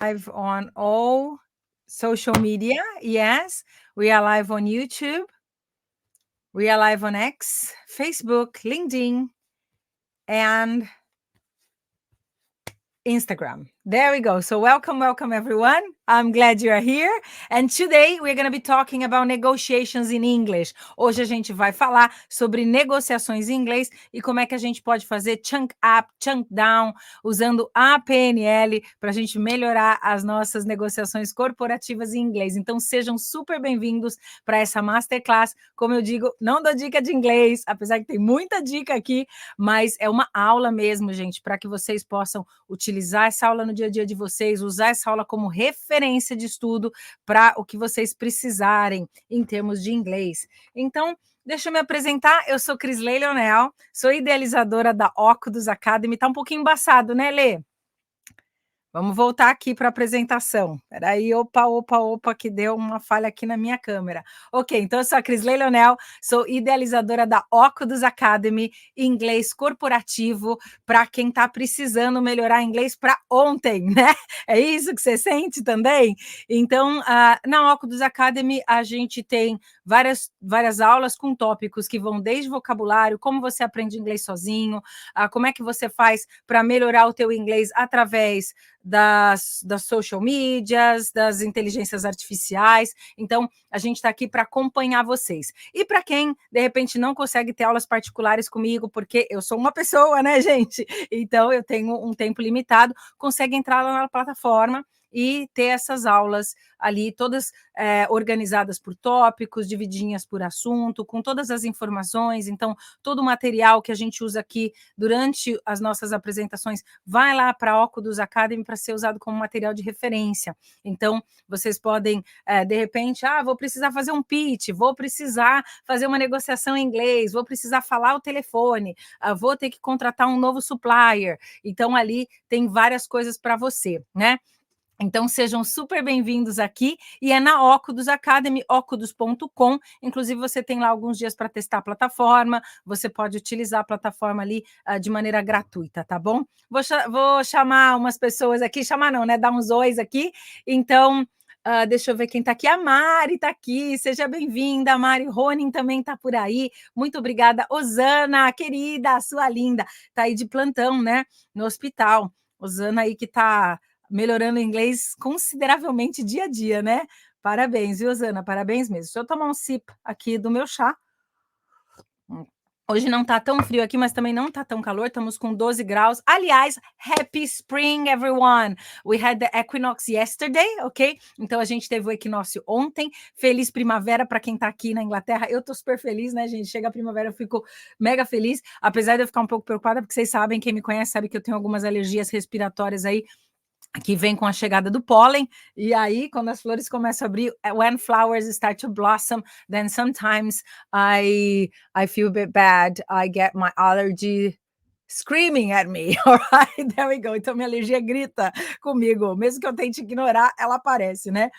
live on all social media. Yes, we are live on YouTube. We are live on X, Facebook, LinkedIn, and Instagram. There we go. So welcome everyone. I'm glad you are here. And today we're going to be talking about negotiations in English. Hoje a gente vai falar sobre negociações em inglês e como é que a gente pode fazer chunk up, chunk down, usando a PNL para a gente melhorar as nossas negociações corporativas em inglês. Então sejam super bem-vindos para essa masterclass. Como eu digo, não dou dica de inglês, apesar que tem muita dica aqui, mas é uma aula mesmo, gente, para que vocês possam utilizar essa aula no dia a dia de vocês, usar essa aula como referência de estudo para o que vocês precisarem em termos de inglês. Então, deixa eu me apresentar, eu sou Crisley Leonel, sou idealizadora da Ócudos Academy. Tá um pouquinho embaçado, né, Lê? Vamos voltar aqui para a apresentação. Espera aí, opa, que deu uma falha aqui na minha câmera. Ok, então eu sou a Crisley Leonel, sou idealizadora da Ócudos Academy, inglês corporativo, para quem está precisando melhorar inglês para ontem, né? É isso que você sente também? Então, na Ócudos Academy, a gente tem várias aulas com tópicos que vão desde vocabulário, como você aprende inglês sozinho, como é que você faz para melhorar o teu inglês através das social medias, das inteligências artificiais. Então, a gente está aqui para acompanhar vocês. E para quem, de repente, não consegue ter aulas particulares comigo, porque eu sou uma pessoa, né, gente? Então, eu tenho um tempo limitado, consegue entrar lá na plataforma e ter essas aulas ali, todas organizadas por tópicos, divididinhas por assunto, com todas as informações. Então, todo o material que a gente usa aqui durante as nossas apresentações vai lá para a Ócudos Academy para ser usado como material de referência. Então, vocês podem, de repente, vou precisar fazer um pitch, vou precisar fazer uma negociação em inglês, vou precisar falar o telefone, vou ter que contratar um novo supplier. Então, ali tem várias coisas para você, né? Então, sejam super bem-vindos aqui, e é na Ócudos Academy, ócudos.com, inclusive você tem lá alguns dias para testar a plataforma, você pode utilizar a plataforma ali de maneira gratuita, tá bom? Vou chamar umas pessoas aqui, chamar não, né, dar uns ois aqui, então... deixa eu ver quem está aqui. A Mari está aqui, seja bem-vinda. A Mari Ronin também está por aí. Muito obrigada. Osana, querida, sua linda, está aí de plantão, né? No hospital. Osana aí que está melhorando o inglês consideravelmente dia a dia, né? Parabéns, viu, Osana? Parabéns mesmo. Deixa eu tomar um sip aqui do meu chá. Hoje não tá tão frio aqui, mas também não tá tão calor, estamos com 12 graus. Aliás, happy spring, everyone! We had the equinox yesterday, ok? Então a gente teve o equinócio ontem. Feliz primavera para quem tá aqui na Inglaterra. Eu tô super feliz, né, gente? Chega a primavera, eu fico mega feliz, apesar de eu ficar um pouco preocupada, porque vocês sabem, quem me conhece sabe que eu tenho algumas alergias respiratórias aí, que vem com a chegada do pólen, e aí quando as flores começam a abrir, when flowers start to blossom, then sometimes I feel a bit bad, I get my allergy screaming at me, all right, there we go. Então minha alergia grita comigo, mesmo que eu tente ignorar, ela aparece, né?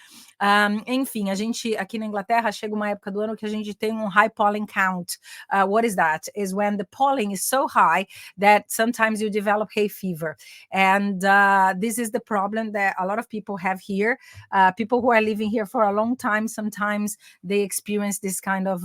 Enfim, a gente aqui na Inglaterra chega uma época do ano que a gente tem um high pollen count. What is that? Is when the pollen is so high that sometimes you develop hay fever, and this is the problem that a lot of people have here. People who are living here for a long time, sometimes they experience this kind of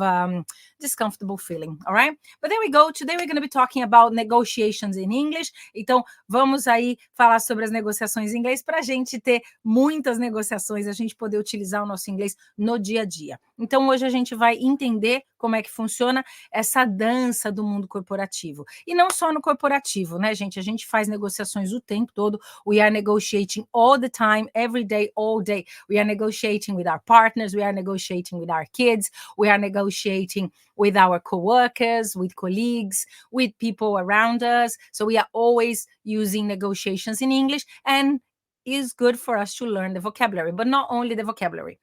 discomfortable feeling, all right? But there we go. Today we're going to be talking about negotiations in English. Então, vamos aí falar sobre as negociações em inglês para a gente ter muitas negociações, a gente poder utilizar o nosso inglês no dia a dia. Então, hoje a gente vai entender como é que funciona essa dança do mundo corporativo. E não só no corporativo, né, gente? A gente faz negociações o tempo todo. We are negotiating all the time, every day, all day. We are negotiating with our partners, we are negotiating with our kids, we are negotiating with our co-workers, with colleagues, with people around us. So we are always using negotiations in English, and it's good for us to learn the vocabulary, but not only the vocabulary.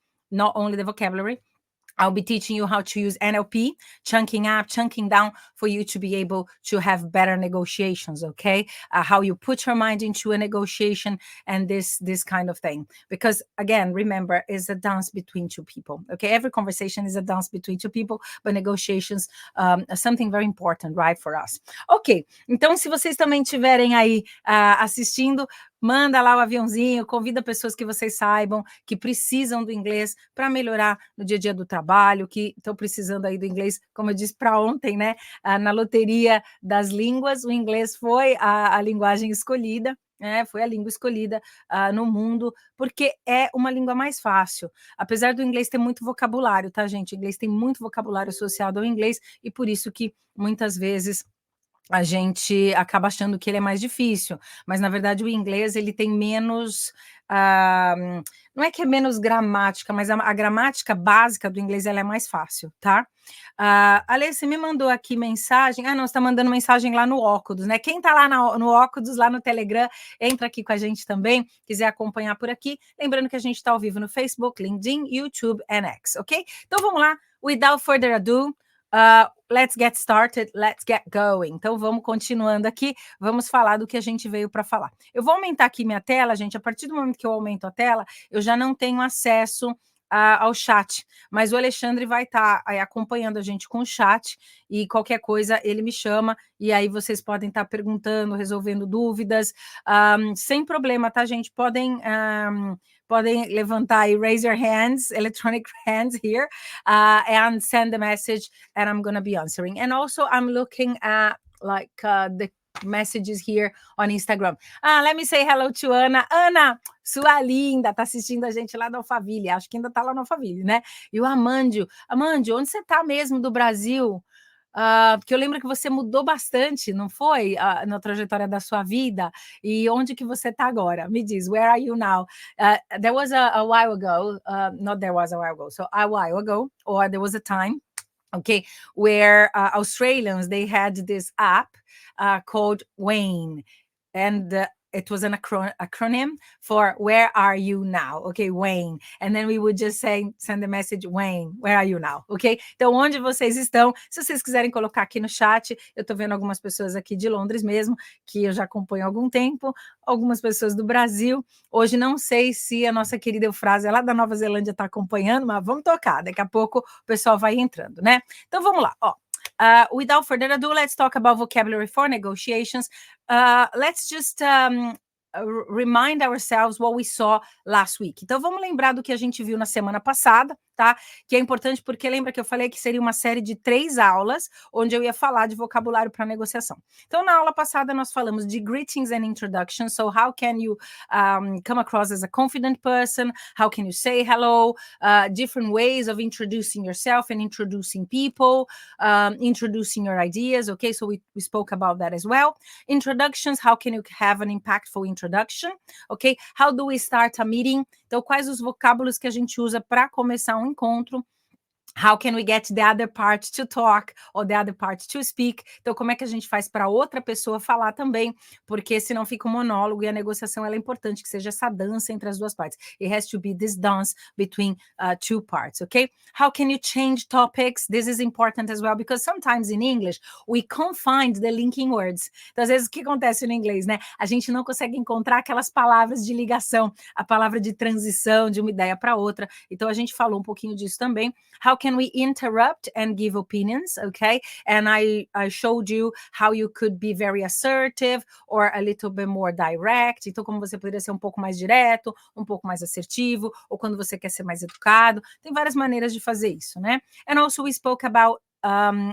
I'll be teaching you how to use NLP, chunking up, chunking down, for you to be able to have better negotiations, okay? How you put your mind into a negotiation and this kind of thing. Because again, remember, it's a dance between two people, okay? Every conversation is a dance between two people, but negotiations are something very important, right, for us. Ok, então se vocês também estiverem aí assistindo, manda lá o aviãozinho, convida pessoas que vocês saibam que precisam do inglês para melhorar no dia a dia do trabalho, que estão precisando aí do inglês, como eu disse para ontem, né? Na loteria das línguas, o inglês foi a linguagem escolhida. Foi a língua escolhida no mundo, porque é uma língua mais fácil. Apesar do inglês ter muito vocabulário, tá, gente? O inglês tem muito vocabulário associado ao inglês, e por isso que muitas vezes a gente acaba achando que ele é mais difícil, mas na verdade o inglês ele tem menos, não é que é menos gramática, mas a gramática básica do inglês ela é mais fácil, tá? Ale, você me mandou aqui mensagem, não, você está mandando mensagem lá no Ócudos, né? Quem está lá no Ócudos, lá no Telegram, entra aqui com a gente também, quiser acompanhar por aqui, lembrando que a gente está ao vivo no Facebook, LinkedIn, YouTube e X, ok? Então vamos lá, without further ado, let's get started, let's get going. Então, vamos continuando aqui, vamos falar do que a gente veio para falar. Eu vou aumentar aqui minha tela, gente. A partir do momento que eu aumento a tela, eu já não tenho acesso ao chat, mas o Alexandre vai estar acompanhando a gente com o chat, e qualquer coisa ele me chama, e aí vocês podem estar perguntando, resolvendo dúvidas, sem problema, tá, gente? Podem levantar e raise your hands, electronic hands here, and send the message, and I'm going to be answering. And also, I'm looking at the messages here on Instagram. Let me say hello to Ana. Ana, sua linda, tá assistindo a gente lá na Alphaville, acho que ainda tá lá na Alphaville, né? E o Amandio, onde você tá mesmo do Brasil? Porque eu lembro que você mudou bastante, não foi? Na trajetória da sua vida. E onde que você está agora? Me diz, where are you now? There was a while ago, not there was a while ago, so a while ago, or there was a time, okay, where Australians, they had this app called Wayne, and it was an acronym for where are you now, okay, Wayne, and then we would just send the message, Wayne, where are you now, ok? Então, onde vocês estão? Se vocês quiserem colocar aqui no chat, eu tô vendo algumas pessoas aqui de Londres mesmo, que eu já acompanho há algum tempo, algumas pessoas do Brasil. Hoje não sei se a nossa querida Eufrásia lá da Nova Zelândia está acompanhando, mas vamos tocar, daqui a pouco o pessoal vai entrando, né? Então, vamos lá, ó. Without further ado, let's talk about vocabulary for negotiations. Let's just remind ourselves what we saw last week. Então, vamos lembrar do que a gente viu na semana passada, tá? Que é importante porque lembra que eu falei que seria uma série de 3 aulas, onde eu ia falar de vocabulário para negociação. Então, na aula passada, nós falamos de greetings and introductions. So, how can you come across as a confident person? How can you say hello? Different ways of introducing yourself and introducing people, introducing your ideas, okay? So, we spoke about that as well. Introductions, how can you have an impactful introduction, ok? How do we start a meeting? Então, quais os vocábulos que a gente usa para começar um encontro? How can we get the other part to talk or the other part to speak? Então, como é que a gente faz para outra pessoa falar também? Porque senão fica um monólogo, e a negociação ela é importante que seja essa dança entre as duas partes. It has to be this dance between two parts, okay? How can you change topics? This is important as well, because sometimes in English, we can't find the linking words. Então, às vezes, o que acontece no inglês, né? A gente não consegue encontrar aquelas palavras de ligação, a palavra de transição de uma ideia para outra. Então, a gente falou um pouquinho disso também. How can we interrupt and give opinions, okay? And I showed you how you could be very assertive or a little bit more direct. Então, como você poderia ser um pouco mais direto, um pouco mais assertivo, ou quando você quer ser mais educado. Tem várias maneiras de fazer isso, né? And also we spoke about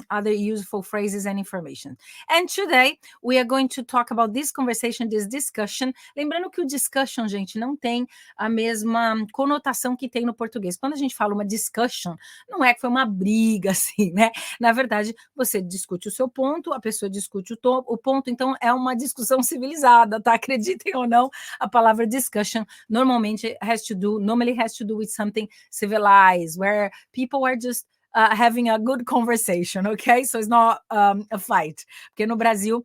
other useful phrases and information. And today, we are going to talk about this conversation, this discussion. Lembrando que o discussion, gente, não tem a mesma conotação que tem no português. Quando a gente fala uma discussion, não é que foi uma briga, assim, né? Na verdade, você discute o seu ponto, a pessoa discute o ponto, então é uma discussão civilizada, tá? Acreditem ou não, a palavra discussion normally has to do with something civilized, where people are just having a good conversation, okay? So it's not a fight. Porque no Brasil,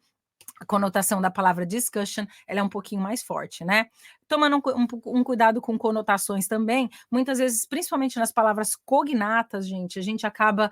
a conotação da palavra discussion, ela é um pouquinho mais forte, né? Tomando um cuidado com conotações também, muitas vezes, principalmente nas palavras cognatas, gente, a gente acaba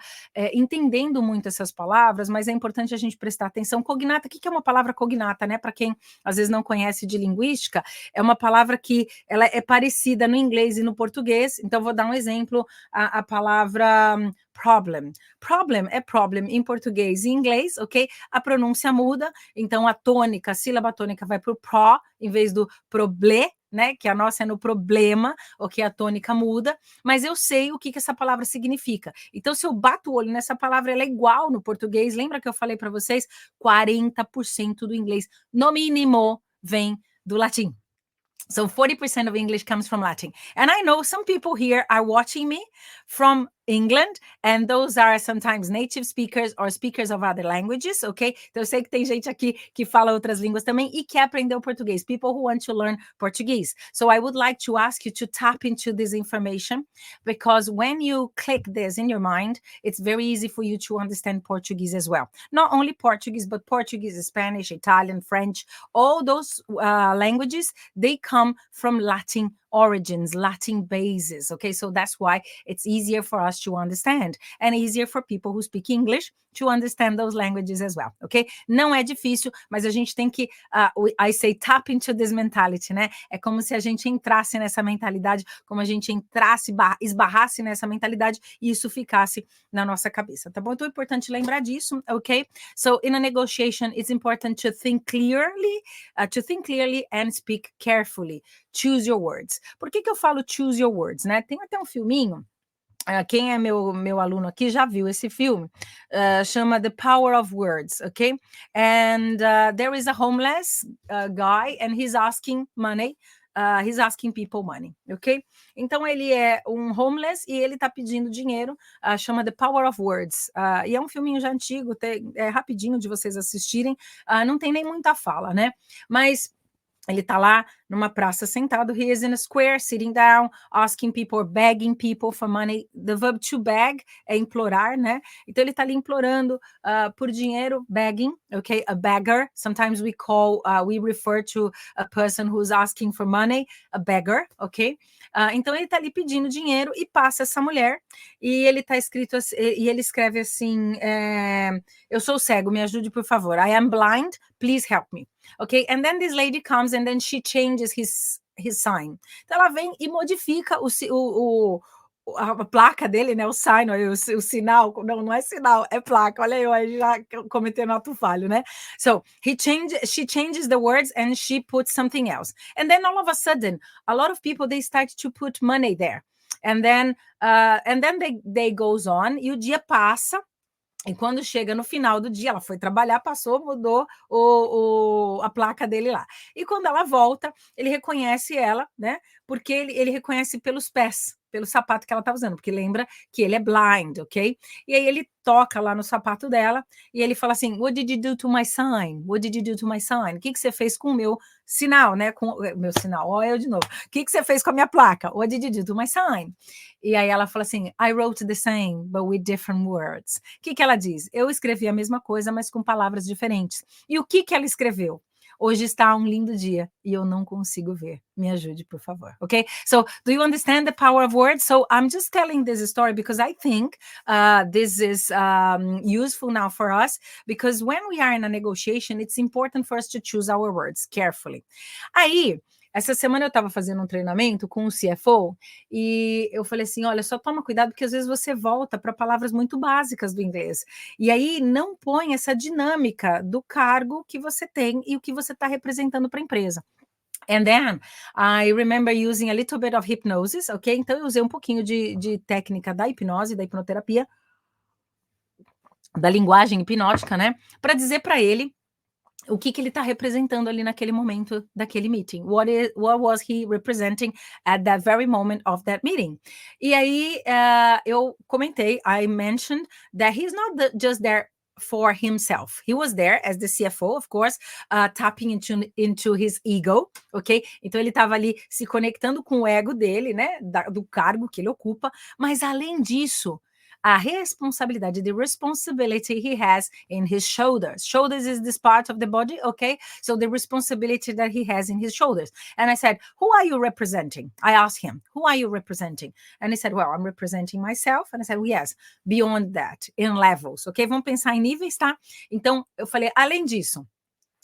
entendendo muito essas palavras, mas é importante a gente prestar atenção. Cognata, o que é uma palavra cognata, né? Para quem às vezes não conhece de linguística, é uma palavra que ela é parecida no inglês e no português. Então, vou dar um exemplo, a palavra problem. Problem é problem em português e inglês, ok? A pronúncia muda, então a tônica, a sílaba tônica vai para o pro, em vez do proble, né? Que a nossa é no problema, ok? A tônica muda, mas eu sei o que essa palavra significa. Então, se eu bato o olho nessa palavra, ela é igual no português. Lembra que eu falei para vocês? 40% do inglês, no mínimo, vem do latim. So 40% of English comes from Latin. And I know some people here are watching me from England, and those are sometimes native speakers or speakers of other languages, ok? Então eu sei que tem gente aqui que fala outras línguas também e quer aprender o português, people who want to learn Portuguese. So I would like to ask you to tap into this information, because when you click this in your mind, it's very easy for you to understand Portuguese as well. Not only Portuguese, but Portuguese, Spanish, Italian, French, all those languages, they come from Latin origins, Latin bases, okay? So that's why it's easier for us to understand and easier for people who speak English to understand those languages as well, ok? Não é difícil, mas a gente tem que, I say tap into this mentality, né? É como se a gente entrasse nessa mentalidade, como a gente entrasse, esbarrasse nessa mentalidade e isso ficasse na nossa cabeça, tá bom? Então é importante lembrar disso, ok? So in a negotiation, it's important to think clearly and speak carefully. Choose your words. Por que eu falo choose your words, né? Tem até um filminho, quem é meu aluno aqui já viu esse filme, chama The Power of Words, ok? And there is a homeless guy and he's asking money, he's asking people money, ok? Então ele é um homeless e ele tá pedindo dinheiro, chama The Power of Words, e é um filminho já antigo, é rapidinho de vocês assistirem, não tem nem muita fala, né? Mas ele tá lá numa praça sentado, he is in a square, sitting down, asking people, or begging people for money. The verb to beg é implorar, né? Então ele tá ali implorando por dinheiro, begging, okay? A beggar, sometimes we refer to a person who's asking for money, a beggar, ok? Então ele tá ali pedindo dinheiro e passa essa mulher, e ele tá escrito assim, e ele escreve assim, eu sou cego, me ajude por favor. I am blind, please help me. Okay, and then this lady comes and then she changes his sign. Então ela vem e modifica a placa dele, né? O sign, o sinal. Não é sinal, é placa. Olha eu aí já cometendo ato falho, né? So she changes the words and she puts something else. And then all of a sudden, a lot of people, they start to put money there. And then they goes on, e o dia passa. E quando chega no final do dia, ela foi trabalhar, passou, mudou a placa dele lá. E quando ela volta, ele reconhece ela, né? Porque ele reconhece pelos pés, pelo sapato que ela tá usando, porque lembra que ele é blind, ok? E aí ele toca lá no sapato dela e ele fala assim, what did you do to my sign? What did you do to my sign? O que você fez com o meu sinal, né? Com o meu sinal, olha eu de novo. O que você fez com a minha placa? What did you do to my sign? E aí ela fala assim, I wrote the same, but with different words. O que ela diz? Eu escrevi a mesma coisa, mas com palavras diferentes. E o que ela escreveu? Hoje está um lindo dia e eu não consigo ver. Me ajude, por favor. Okay? So, do you understand the power of words? So, I'm just telling this story because I think this is useful now for us, because when we are in a negotiation, it's important for us to choose our words carefully. Aí, essa semana eu estava fazendo um treinamento com um CFO e eu falei assim, olha, só toma cuidado porque às vezes você volta para palavras muito básicas do inglês. E aí não põe essa dinâmica do cargo que você tem e o que você está representando para a empresa. And then I remember using a little bit of hypnosis, ok? Então eu usei um pouquinho de técnica da hipnose, da hipnoterapia, da linguagem hipnótica, né? Para dizer para ele o que ele está representando ali naquele momento daquele meeting. What was he representing at that very moment of that meeting? E aí eu comentei, I mentioned that he's not just there for himself. He was there as the CFO, of course, tapping into his ego, ok? Então ele estava ali se conectando com o ego dele, né? Do cargo que ele ocupa, mas além disso, a responsabilidade, the responsibility he has in his shoulders. Shoulders is this part of the body, okay? So the responsibility that he has in his shoulders. And I said, who are you representing? I asked him, who are you representing? And he said, well, I'm representing myself. And I said, well, yes, beyond that, in levels, okay? Vamos pensar em níveis, tá? Então, eu falei, além disso,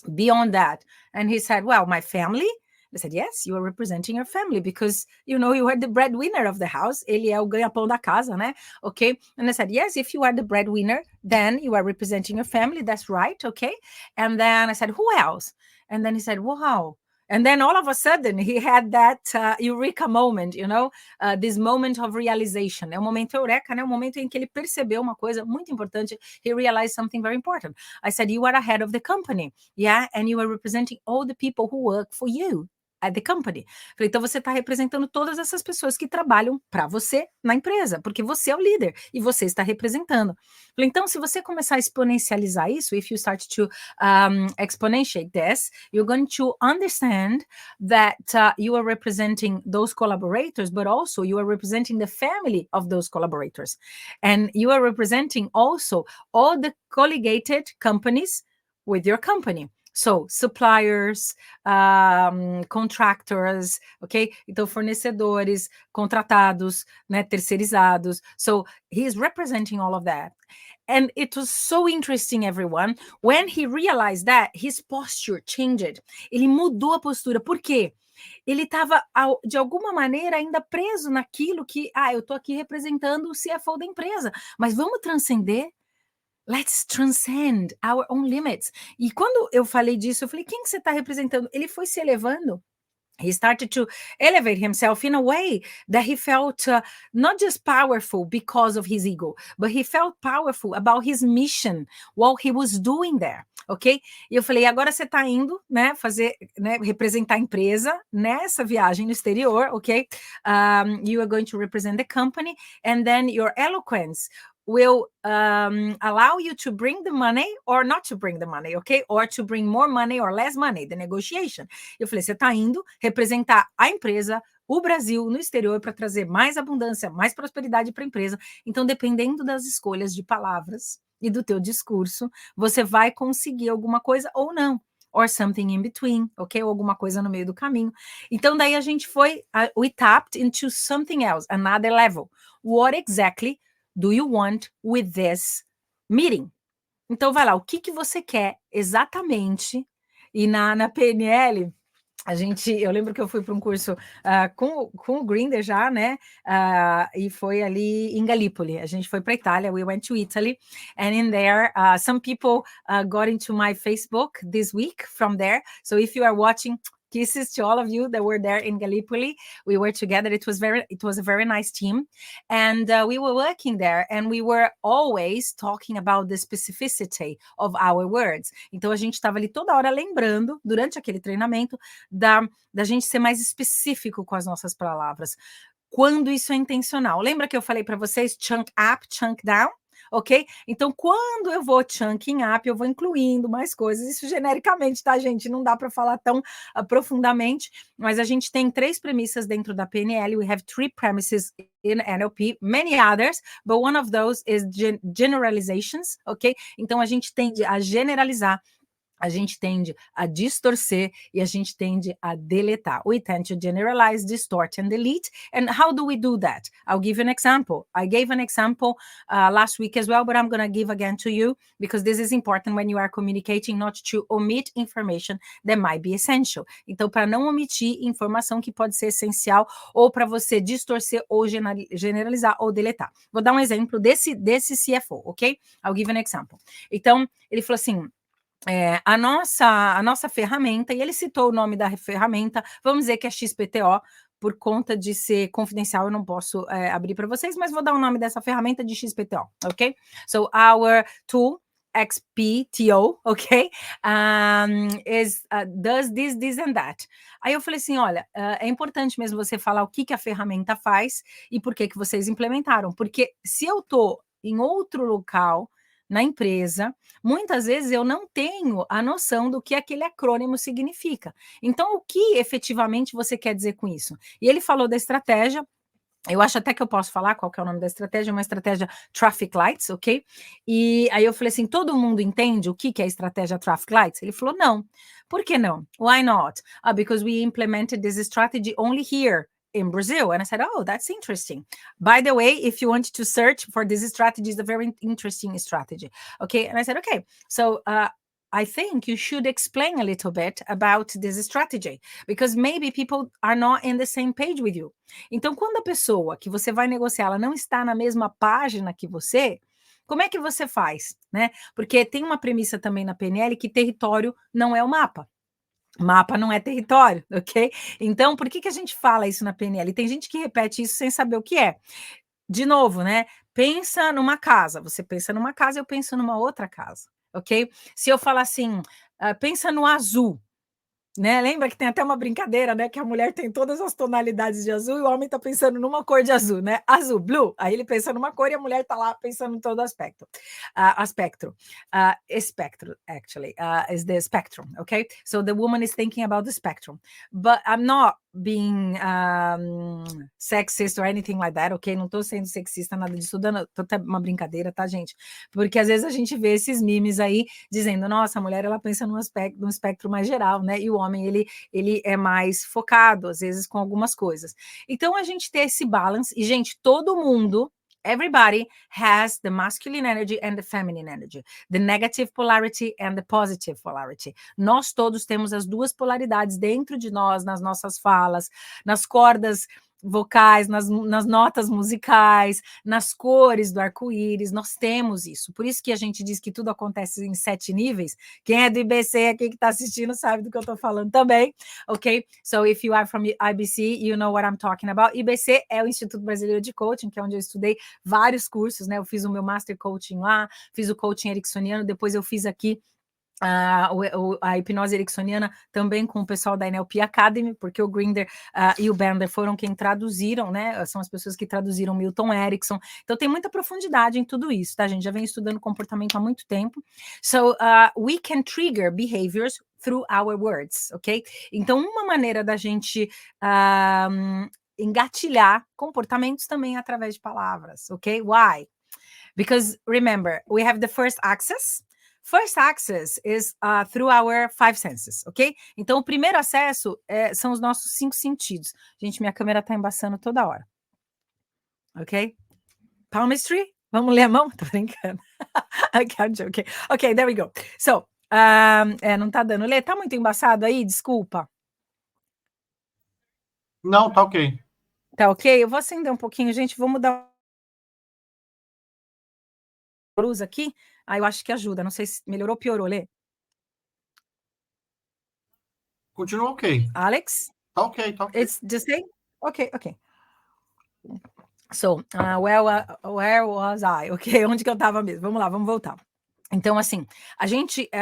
beyond that. And he said, well, my family, I said, yes, you are representing your family because, you are the breadwinner of the house. Ele é o ganha-pão da casa, né? Okay. And I said, yes, if you are the breadwinner, then you are representing your family. That's right. Okay. And then I said, who else? And then he said, wow. And then all of a sudden he had that eureka moment, this moment of realization. É um momento eureka, né? Um momento em que ele percebeu uma coisa muito importante. He realized something very important. I said, you are a head of the company, yeah? And you are representing all the people who work for you at the company. Falei, então você está representando todas essas pessoas que trabalham para você na empresa, porque você é o líder e você está representando. Falei, então, se você começar a exponencializar isso, if you start to exponentiate this, you're going to understand that you are representing those collaborators, but also you are representing the family of those collaborators. And you are representing also all the collegated companies with your company. So, suppliers, contractors, ok? Então, fornecedores, contratados, né, terceirizados. So, he's representing all of that. And it was so interesting, everyone. When he realized that, his posture changed. Ele mudou a postura. Por quê? Ele estava, de alguma maneira, ainda preso naquilo que, eu estou aqui representando o CFO da empresa, mas vamos transcender? Let's transcend our own limits. E quando eu falei disso, eu falei, quem que você está representando? Ele foi se elevando. He started to elevate himself in a way that he felt not just powerful because of his ego, but he felt powerful about his mission, what he was doing there, ok? E eu falei, agora você está indo, né, representar a empresa nessa viagem no exterior, ok? You are going to represent the company, and then your eloquence will allow you to bring the money or not to bring the money, okay? Or to bring more money or less money, the negotiation. Eu falei, você está indo representar a empresa, o Brasil no exterior para trazer mais abundância, mais prosperidade para a empresa. Então, dependendo das escolhas de palavras e do teu discurso, você vai conseguir alguma coisa ou não. Or something in between, ok? Ou alguma coisa no meio do caminho. Então, daí a gente foi, we tapped into something else, another level. What exactly do you want with this meeting? Então, vai lá, o que você quer exatamente? E na PNL, eu lembro que eu fui para um curso com o Grinder já, né? E foi ali em Gallipoli. A gente foi para Itália, we went to Italy, and in there, some people got into my Facebook this week from there. So if you are watching, kisses to all of you that were there in Gallipoli. We were together. It was a very nice team, and we were working there, and we were always talking about the specificity of our words. Então a gente estava ali toda hora lembrando durante aquele treinamento da gente ser mais específico com as nossas palavras. Quando isso é intencional. Lembra que eu falei para vocês chunk up, chunk down? Ok? Então, quando eu vou chunking up, eu vou incluindo mais coisas, isso genericamente, tá, gente? Não dá para falar tão profundamente, mas a gente tem 3 premissas dentro da PNL, we have 3 premises in NLP, many others, but one of those is generalizations, ok? Então, a gente tende a generalizar, a gente tende a distorcer e a gente tende a deletar. We tend to generalize, distort, and delete. And how do we do that? I'll give you an example. I gave an example last week as well, but I'm going to give again to you because this is important when you are communicating, not to omit information that might be essential. Então, para não omitir informação que pode ser essencial ou para você distorcer ou generalizar ou deletar. Vou dar um exemplo desse CFO, ok? I'll give an example. Então, ele falou assim, a nossa ferramenta, e ele citou o nome da ferramenta, vamos dizer que é XPTO, por conta de ser confidencial, eu não posso abrir para vocês, mas vou dar o nome dessa ferramenta de XPTO, ok? So, our tool, XPTO, ok? Does this and that. Aí eu falei assim, olha, é importante mesmo você falar o que a ferramenta faz e por que vocês implementaram, porque se eu estou em outro local, na empresa, muitas vezes eu não tenho a noção do que aquele acrônimo significa. Então, o que efetivamente você quer dizer com isso? E ele falou da estratégia, eu acho até que eu posso falar qual que é o nome da estratégia, uma estratégia Traffic Lights, ok? E aí eu falei assim, todo mundo entende o que é a estratégia Traffic Lights? Ele falou, não. Por que não? Why not? Because we implemented this strategy only here in Brazil. And I said, oh, that's interesting. By the way, if you want to search for this strategy, it's a very interesting strategy. Okay. And I said, okay, so I think you should explain a little bit about this strategy, because maybe people are not in the same page with you. Então, quando a pessoa que você vai negociar, ela não está na mesma página que você, como é que você faz, né? Porque tem uma premissa também na PNL que território não é o mapa. Mapa não é território, ok? Então, por que a gente fala isso na PNL? Tem gente que repete isso sem saber o que é. De novo, né? Pensa numa casa. Você pensa numa casa, eu penso numa outra casa, ok? Se eu falar assim, pensa no azul, né? Lembra que tem até uma brincadeira, né? Que a mulher tem todas as tonalidades de azul e o homem tá pensando numa cor de azul, né? Azul, blue. Aí ele pensa numa cor e a mulher tá lá pensando em todo aspecto. Aspecto. Spectrum, actually, is the spectrum, okay? So the woman is thinking about the spectrum. But I'm not being sexist or anything like that, ok? Não tô sendo sexista, nada disso, dando até uma brincadeira, tá, gente? Porque às vezes a gente vê esses memes aí dizendo, nossa, a mulher ela pensa num espectro mais geral, né? E o homem ele é mais focado, às vezes, com algumas coisas. Então a gente tem esse balance, e, gente, todo mundo. Everybody has the masculine energy and the feminine energy, the negative polarity and the positive polarity. Nós todos temos as duas polaridades dentro de nós, nas nossas falas, nas cordas vocais, nas notas musicais, nas cores do arco-íris, nós temos isso. Por isso que a gente diz que tudo acontece em 7 níveis. Quem é do IBC aqui que está assistindo sabe do que eu estou falando também, ok? So if you are from IBC, you know what I'm talking about. IBC é o Instituto Brasileiro de Coaching, que é onde eu estudei vários cursos, né? Eu fiz o meu Master Coaching lá, fiz o Coaching Ericksoniano, depois eu fiz aqui a hipnose ericksoniana também com o pessoal da NLP Academy, porque o Grinder e o Bender foram quem traduziram, né? São as pessoas que traduziram Milton Erickson. Então tem muita profundidade em tudo isso, tá, gente? Já vem estudando comportamento há muito tempo. So we can trigger behaviors through our words, ok? Então uma maneira da gente engatilhar comportamentos também através de palavras, ok? Why? Because remember, we have the first axis. First access is through our 5 senses, ok? Então, o primeiro acesso são os nossos 5 sentidos. Gente, minha câmera tá embaçando toda hora. Ok? Palmistry? Vamos ler a mão? Tô brincando. Okay. Ok, there we go. So, não tá dando ler? Tá muito embaçado aí? Desculpa. Não, tá ok. Tá ok? Eu vou acender um pouquinho, gente. Vou mudar a luz aqui. Eu acho que ajuda. Não sei se melhorou ou piorou, Lê. Continua ok. Alex? Tá ok, tá ok. It's the same? Ok. So, where was I? Ok, onde que eu estava mesmo? Vamos lá, vamos voltar. Então, assim,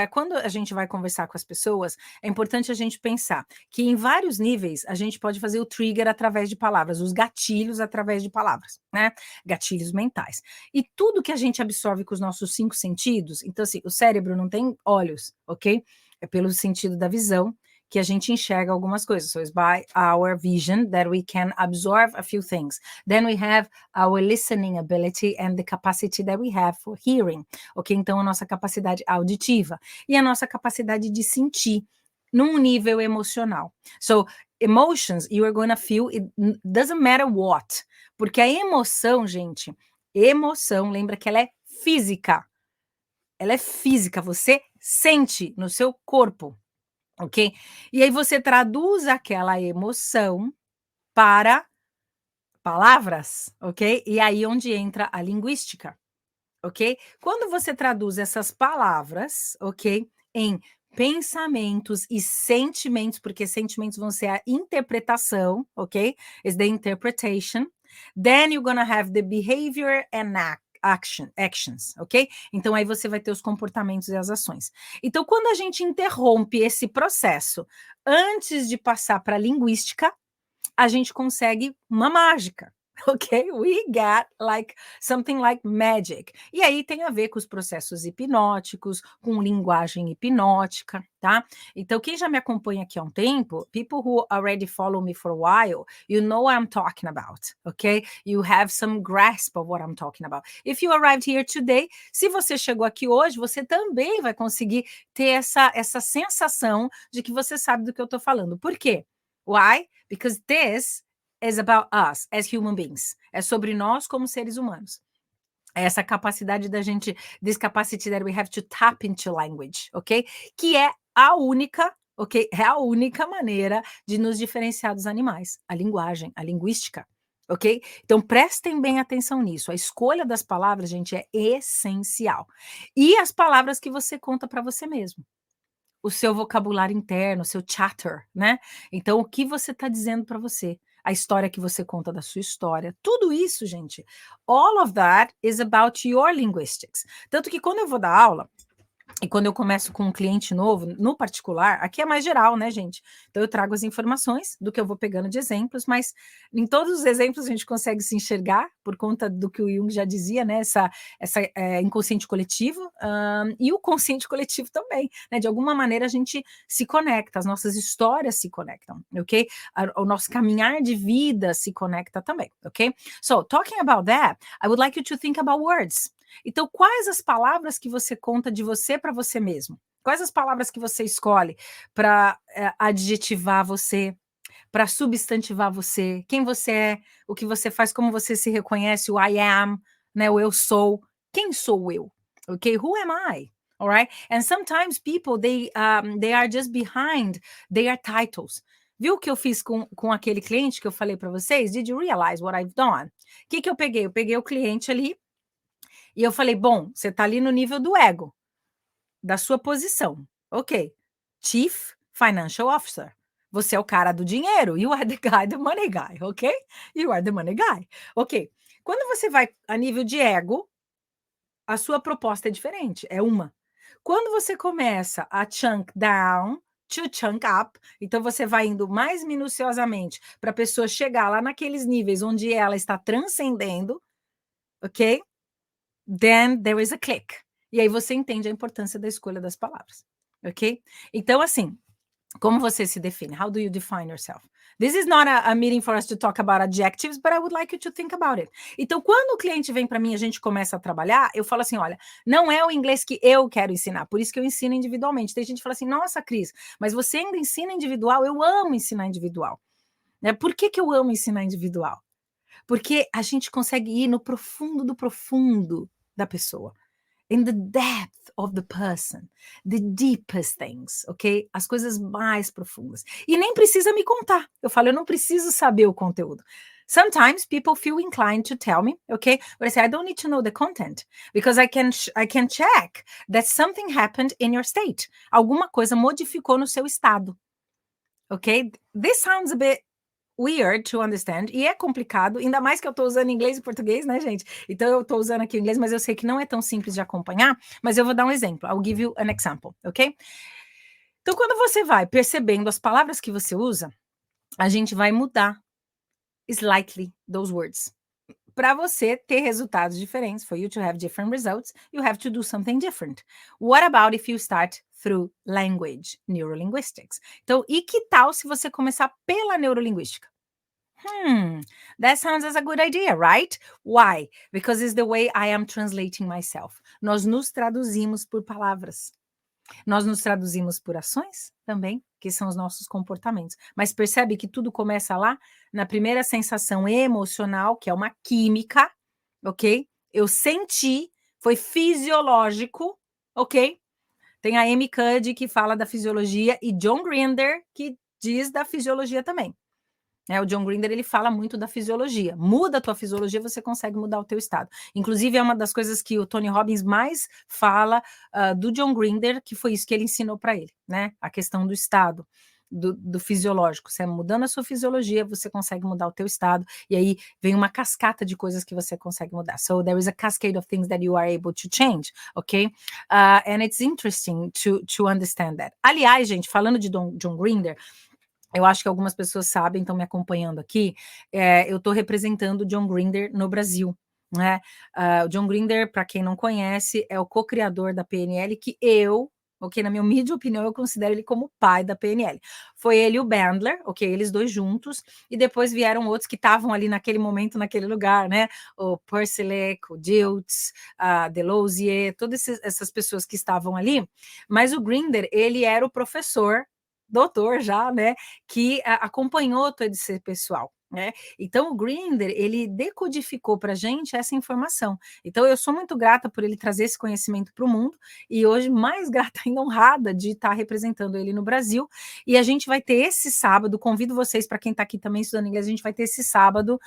quando a gente vai conversar com as pessoas, é importante a gente pensar que em vários níveis a gente pode fazer o trigger através de palavras, os gatilhos através de palavras, né? Gatilhos mentais. E tudo que a gente absorve com os nossos 5 sentidos, então, assim, o cérebro não tem olhos, ok? É pelo sentido da visão que a gente enxerga algumas coisas. So it's by our vision that we can absorb a few things. Then we have our listening ability and the capacity that we have for hearing, ok? Então, a nossa capacidade auditiva e a nossa capacidade de sentir num nível emocional. So, emotions, you are going to feel, it doesn't matter what, porque a emoção, gente, lembra que ela é física. Ela é física, você sente no seu corpo, ok? E aí você traduz aquela emoção para palavras, ok? E aí onde entra a linguística, ok? Quando você traduz essas palavras, ok, em pensamentos e sentimentos, porque sentimentos vão ser a interpretação, ok? Is the interpretation. Then you're gonna have the behavior and actions, ok? Então aí você vai ter os comportamentos e as ações. Então, quando a gente interrompe esse processo antes de passar para a linguística, a gente consegue uma mágica. Ok? We get like something like magic. E aí tem a ver com os processos hipnóticos, com linguagem hipnótica, tá? Então, quem já me acompanha aqui há um tempo, people who already follow me for a while, you know what I'm talking about, ok? You have some grasp of what I'm talking about. If you arrived here today, se você chegou aqui hoje, você também vai conseguir ter essa sensação de que você sabe do que eu estou falando. Por quê? Why? Because this is about us as human beings. É sobre nós como seres humanos. essa capacidade da gente, this capacity that we have to tap into language, ok? Que é a única, ok? É a única maneira de nos diferenciar dos animais, a linguagem, a linguística, ok? Então prestem bem atenção nisso. A escolha das palavras, gente, é essencial. E as palavras que você conta para você mesmo. O seu vocabulário interno, o seu chatter, né? Então, o que você está dizendo para você? A história que você conta da sua história. Tudo isso, gente, all of that is about your linguistics. Tanto que quando eu vou dar aula, e quando eu começo com um cliente novo, no particular, aqui é mais geral, né, gente? Então eu trago as informações do que eu vou pegando de exemplos, mas em todos os exemplos a gente consegue se enxergar por conta do que o Jung já dizia, né? Essa inconsciente coletivo e o consciente coletivo também, né? De alguma maneira a gente se conecta, as nossas histórias se conectam, ok? O nosso caminhar de vida se conecta também, ok? So, talking about that, I would like you to think about words. Então, quais as palavras que você conta de você para você mesmo? Quais as palavras que você escolhe para adjetivar você, para substantivar você, quem você é, o que você faz, como você se reconhece, o I am, né, o eu sou, quem sou eu? Okay, who am I? All right? And sometimes people, they are just behind their titles. Viu o que eu fiz com aquele cliente que eu falei para vocês? Did you realize what I've done? O que eu peguei? Eu peguei o cliente ali, e eu falei, bom, você está ali no nível do ego, da sua posição. Ok. Chief Financial Officer. Você é o cara do dinheiro. You are the guy, the money guy, ok? You are the money guy. Ok. Quando você vai a nível de ego, a sua proposta é diferente, é uma. Quando você começa a chunk down, to chunk up, então você vai indo mais minuciosamente para a pessoa chegar lá naqueles níveis onde ela está transcendendo, ok? Then there is a click. E aí você entende a importância da escolha das palavras, ok? Então, assim, como você se define? How do you define yourself? This is not a meeting for us to talk about adjectives, but I would like you to think about it. Então, quando o cliente vem para mim e a gente começa a trabalhar, eu falo assim, olha, não é o inglês que eu quero ensinar, por isso que eu ensino individualmente. Tem gente que fala assim, nossa, Cris, mas você ainda ensina individual? Eu amo ensinar individual. Né? Por que eu amo ensinar individual? Porque a gente consegue ir no profundo do profundo da pessoa. In the depth of the person, the deepest things, ok? As coisas mais profundas. E nem precisa me contar. Eu falo, eu não preciso saber o conteúdo. Sometimes people feel inclined to tell me, okay? But I say, I don't need to know the content because I can check that something happened in your state. Alguma coisa modificou no seu estado, ok? This sounds a bit weird to understand, e é complicado, ainda mais que eu estou usando inglês e português, né, gente? Então eu estou usando aqui o inglês, mas eu sei que não é tão simples de acompanhar, mas eu vou dar um exemplo. I'll give you an example, ok? Então, quando você vai percebendo as palavras que você usa, a gente vai mudar slightly those words. Para você ter resultados diferentes, for you to have different results, you have to do something different. What about if you start through language, neurolinguistics? Então, e que tal se você começar pela neurolinguística? That sounds as a good idea, right? Why? Because it's the way I am translating myself. Nós nos traduzimos por palavras. Nós nos traduzimos por ações também, que são os nossos comportamentos. Mas percebe que tudo começa lá na primeira sensação emocional, que é uma química, ok? Eu senti, foi fisiológico, ok? Tem a Amy Cuddy que fala da fisiologia e John Grinder que diz da fisiologia também. O John Grinder, ele fala muito da fisiologia. Muda a tua fisiologia, você consegue mudar o teu estado. Inclusive, é uma das coisas que o Tony Robbins mais fala do John Grinder, que foi isso que ele ensinou para ele, né? A questão do estado, do fisiológico. Você mudando a sua fisiologia, você consegue mudar o teu estado, e aí vem uma cascata de coisas que você consegue mudar. So, there is a cascade of things that you are able to change, ok? And it's interesting to understand that. Aliás, gente, falando de John Grinder, eu acho que algumas pessoas sabem, estão me acompanhando aqui, eu estou representando o John Grinder no Brasil, né? O John Grinder, para quem não conhece, é o co-criador da PNL, que ok, na minha humilde opinião, eu considero ele como o pai da PNL. Foi ele e o Bandler, ok, eles dois juntos, e depois vieram outros que estavam ali naquele momento, naquele lugar, né? O Persilek, o Diltz, a Delosier, todas essas pessoas que estavam ali, mas o Grinder, ele era o professor, doutor já, né, que acompanhou todo esse pessoal, né? Então o Grinder, ele decodificou para a gente essa informação. Então eu sou muito grata por ele trazer esse conhecimento para o mundo e hoje mais grata ainda, honrada de estar representando ele no Brasil. E a gente vai ter esse sábado, convido vocês, para quem está aqui também estudando inglês, a gente vai ter esse sábado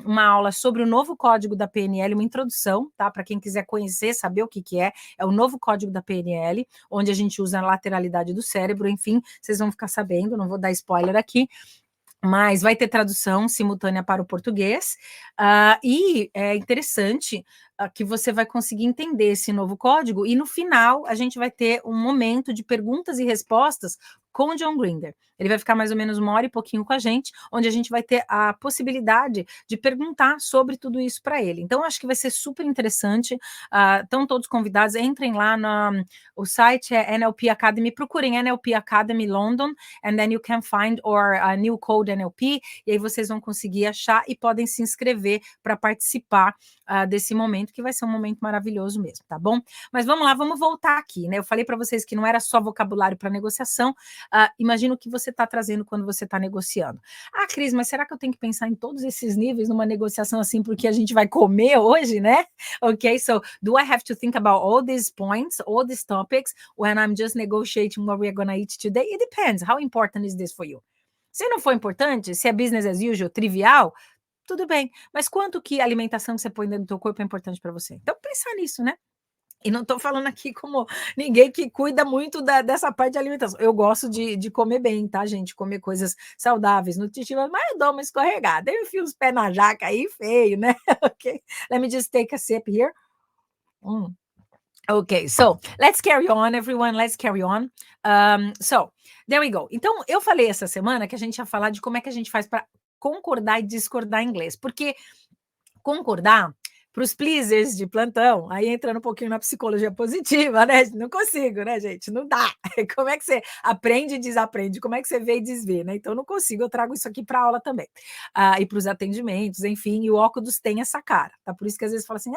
uma aula sobre o novo código da PNL, uma introdução, tá? Para quem quiser conhecer, saber o que é o novo código da PNL, onde a gente usa a lateralidade do cérebro, enfim, vocês vão ficar sabendo, não vou dar spoiler aqui. Mas vai ter tradução simultânea para o português, e é interessante que você vai conseguir entender esse novo código, e no final a gente vai ter um momento de perguntas e respostas com o John Grinder. Ele vai ficar mais ou menos 1 hora e pouquinho com a gente, onde a gente vai ter a possibilidade de perguntar sobre tudo isso para ele. Então, acho que vai ser super interessante. Estão todos convidados, entrem lá o site é NLP Academy, procurem NLP Academy London, and then you can find our new code NLP, e aí vocês vão conseguir achar e podem se inscrever para participar desse momento, que vai ser um momento maravilhoso mesmo, tá bom? Mas vamos lá, vamos voltar aqui, né? Eu falei para vocês que não era só vocabulário para negociação. Imagina o que você está trazendo quando você está negociando. Cris, mas será que eu tenho que pensar em todos esses níveis numa negociação assim, porque a gente vai comer hoje, né? Okay, so do I have to think about all these points, all these topics, when I'm just negotiating what we're gonna eat today? It depends. How important is this for you? Se não for importante, se é business as usual, trivial, tudo bem. Mas quanto que a alimentação que você põe dentro do teu corpo é importante para você? Então, pensar nisso, né? E não estou falando aqui como ninguém que cuida muito dessa parte de alimentação. Eu gosto de comer bem, tá, gente? Comer coisas saudáveis, nutritivas, mas eu dou uma escorregada. Eu enfio os pés na jaca aí, feio, né? Ok. Let me just take a sip here. Okay, so let's carry on, everyone. Let's carry on. So, there we go. Então, eu falei essa semana que a gente ia falar de como é que a gente faz para concordar e discordar em inglês. Porque concordar, para os pleasers de plantão, aí entrando um pouquinho na psicologia positiva, né? Não consigo, né, gente? Não dá. Como é que você aprende e desaprende? Como é que você vê e desvê, né? Então, não consigo, eu trago isso aqui para aula também. E para os atendimentos, enfim, e o óculos tem essa cara, tá? Por isso que às vezes fala assim,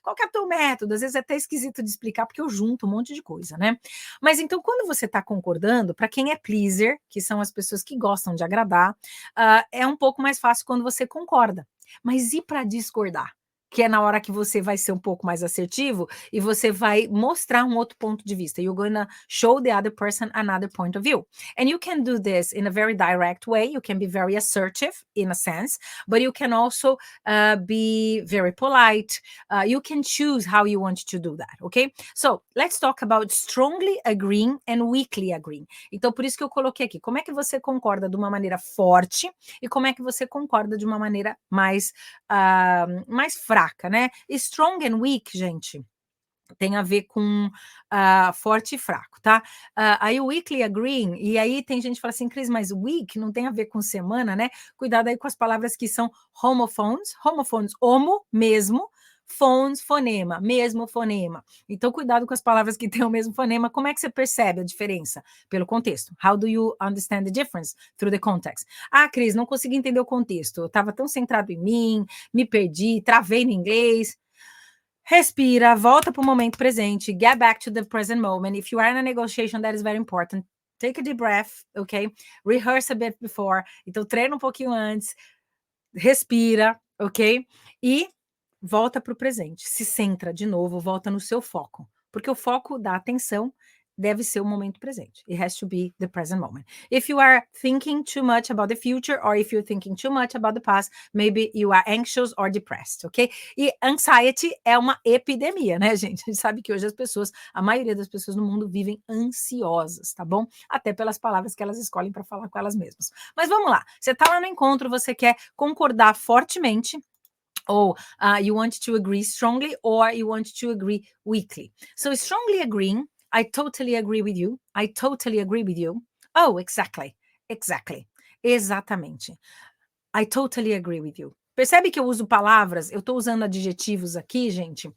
qual que é o teu método? Às vezes é até esquisito de explicar, porque eu junto um monte de coisa, né? Mas então, quando você está concordando, para quem é pleaser, que são as pessoas que gostam de agradar, é um pouco mais fácil quando você concorda. Mas e para discordar? Que é na hora que você vai ser um pouco mais assertivo e você vai mostrar um outro ponto de vista. You're gonna show the other person another point of view. And you can do this in a very direct way. You can be very assertive in a sense, but you can also be very polite. You can choose how you want to do that, okay? So, let's talk about strongly agreeing and weakly agreeing. Então, por isso que eu coloquei aqui, como é que você concorda de uma maneira forte e como é que você concorda de uma maneira mais fraca, né? Strong and weak, gente, tem a ver com forte e fraco, tá? Aí o weekly agreeing, e aí tem gente que fala assim, Cris, mas week não tem a ver com semana, né? Cuidado aí com as palavras que são homophones, homo, mesmo, phones, fonema, mesmo fonema. Então, cuidado com as palavras que têm o mesmo fonema. Como é que você percebe a diferença? Pelo contexto. How do you understand the difference? Through the context. Cris, não consegui entender o contexto. Eu estava tão centrado em mim, me perdi, travei no inglês. Respira, volta para o momento presente. Get back to the present moment. If you are in a negotiation, that is very important. Take a deep breath, ok? Rehearse a bit before. Então, treina um pouquinho antes. Respira, ok? E volta para o presente, se centra de novo, volta no seu foco, porque o foco da atenção deve ser o momento presente. It has to be the present moment. If you are thinking too much about the future or if you're thinking too much about the past, maybe you are anxious or depressed, ok? E anxiety é uma epidemia, né, gente? A gente sabe que hoje a maioria das pessoas no mundo vivem ansiosas, tá bom? Até pelas palavras que elas escolhem para falar com elas mesmas. Mas vamos lá, você tá lá no encontro, você quer concordar fortemente, or you want to agree strongly, or you want to agree weakly. So strongly agreeing, I totally agree with you. I totally agree with you. Oh, exactly. Exatamente. I totally agree with you. Percebe que eu uso palavras, eu estou usando adjetivos aqui, gente,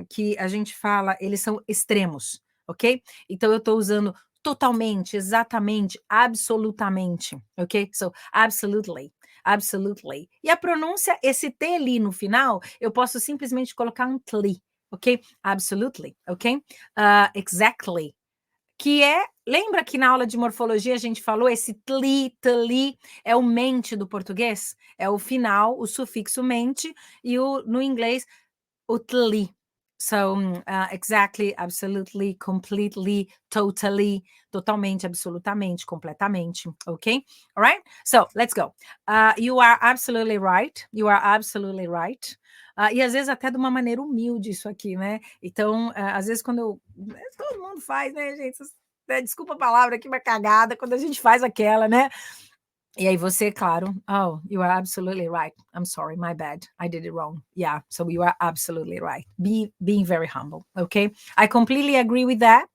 que a gente fala, eles são extremos, ok? Então eu estou usando totalmente, exatamente, absolutamente, ok? So, absolutely. E a pronúncia, esse T ali no final, eu posso simplesmente colocar um tli, ok? Absolutely, ok? Exactly, que é lembra que na aula de morfologia a gente falou esse tli, é o mente do português? É o final, o sufixo mente, e no inglês, o tli. So, exactly, absolutely, completely, totally, totalmente, absolutamente, completamente, okay? All right? So, let's go. You are absolutely right. You are absolutely right. E às vezes até de uma maneira humilde isso aqui, né? Então, às vezes quando todo mundo faz, né, gente? Desculpa a palavra aqui, uma cagada, quando a gente faz aquela, né? E aí você, claro, oh, you are absolutely right. I'm sorry, my bad. I did it wrong. Yeah, so you are absolutely right. Being very humble, okay? I completely agree with that.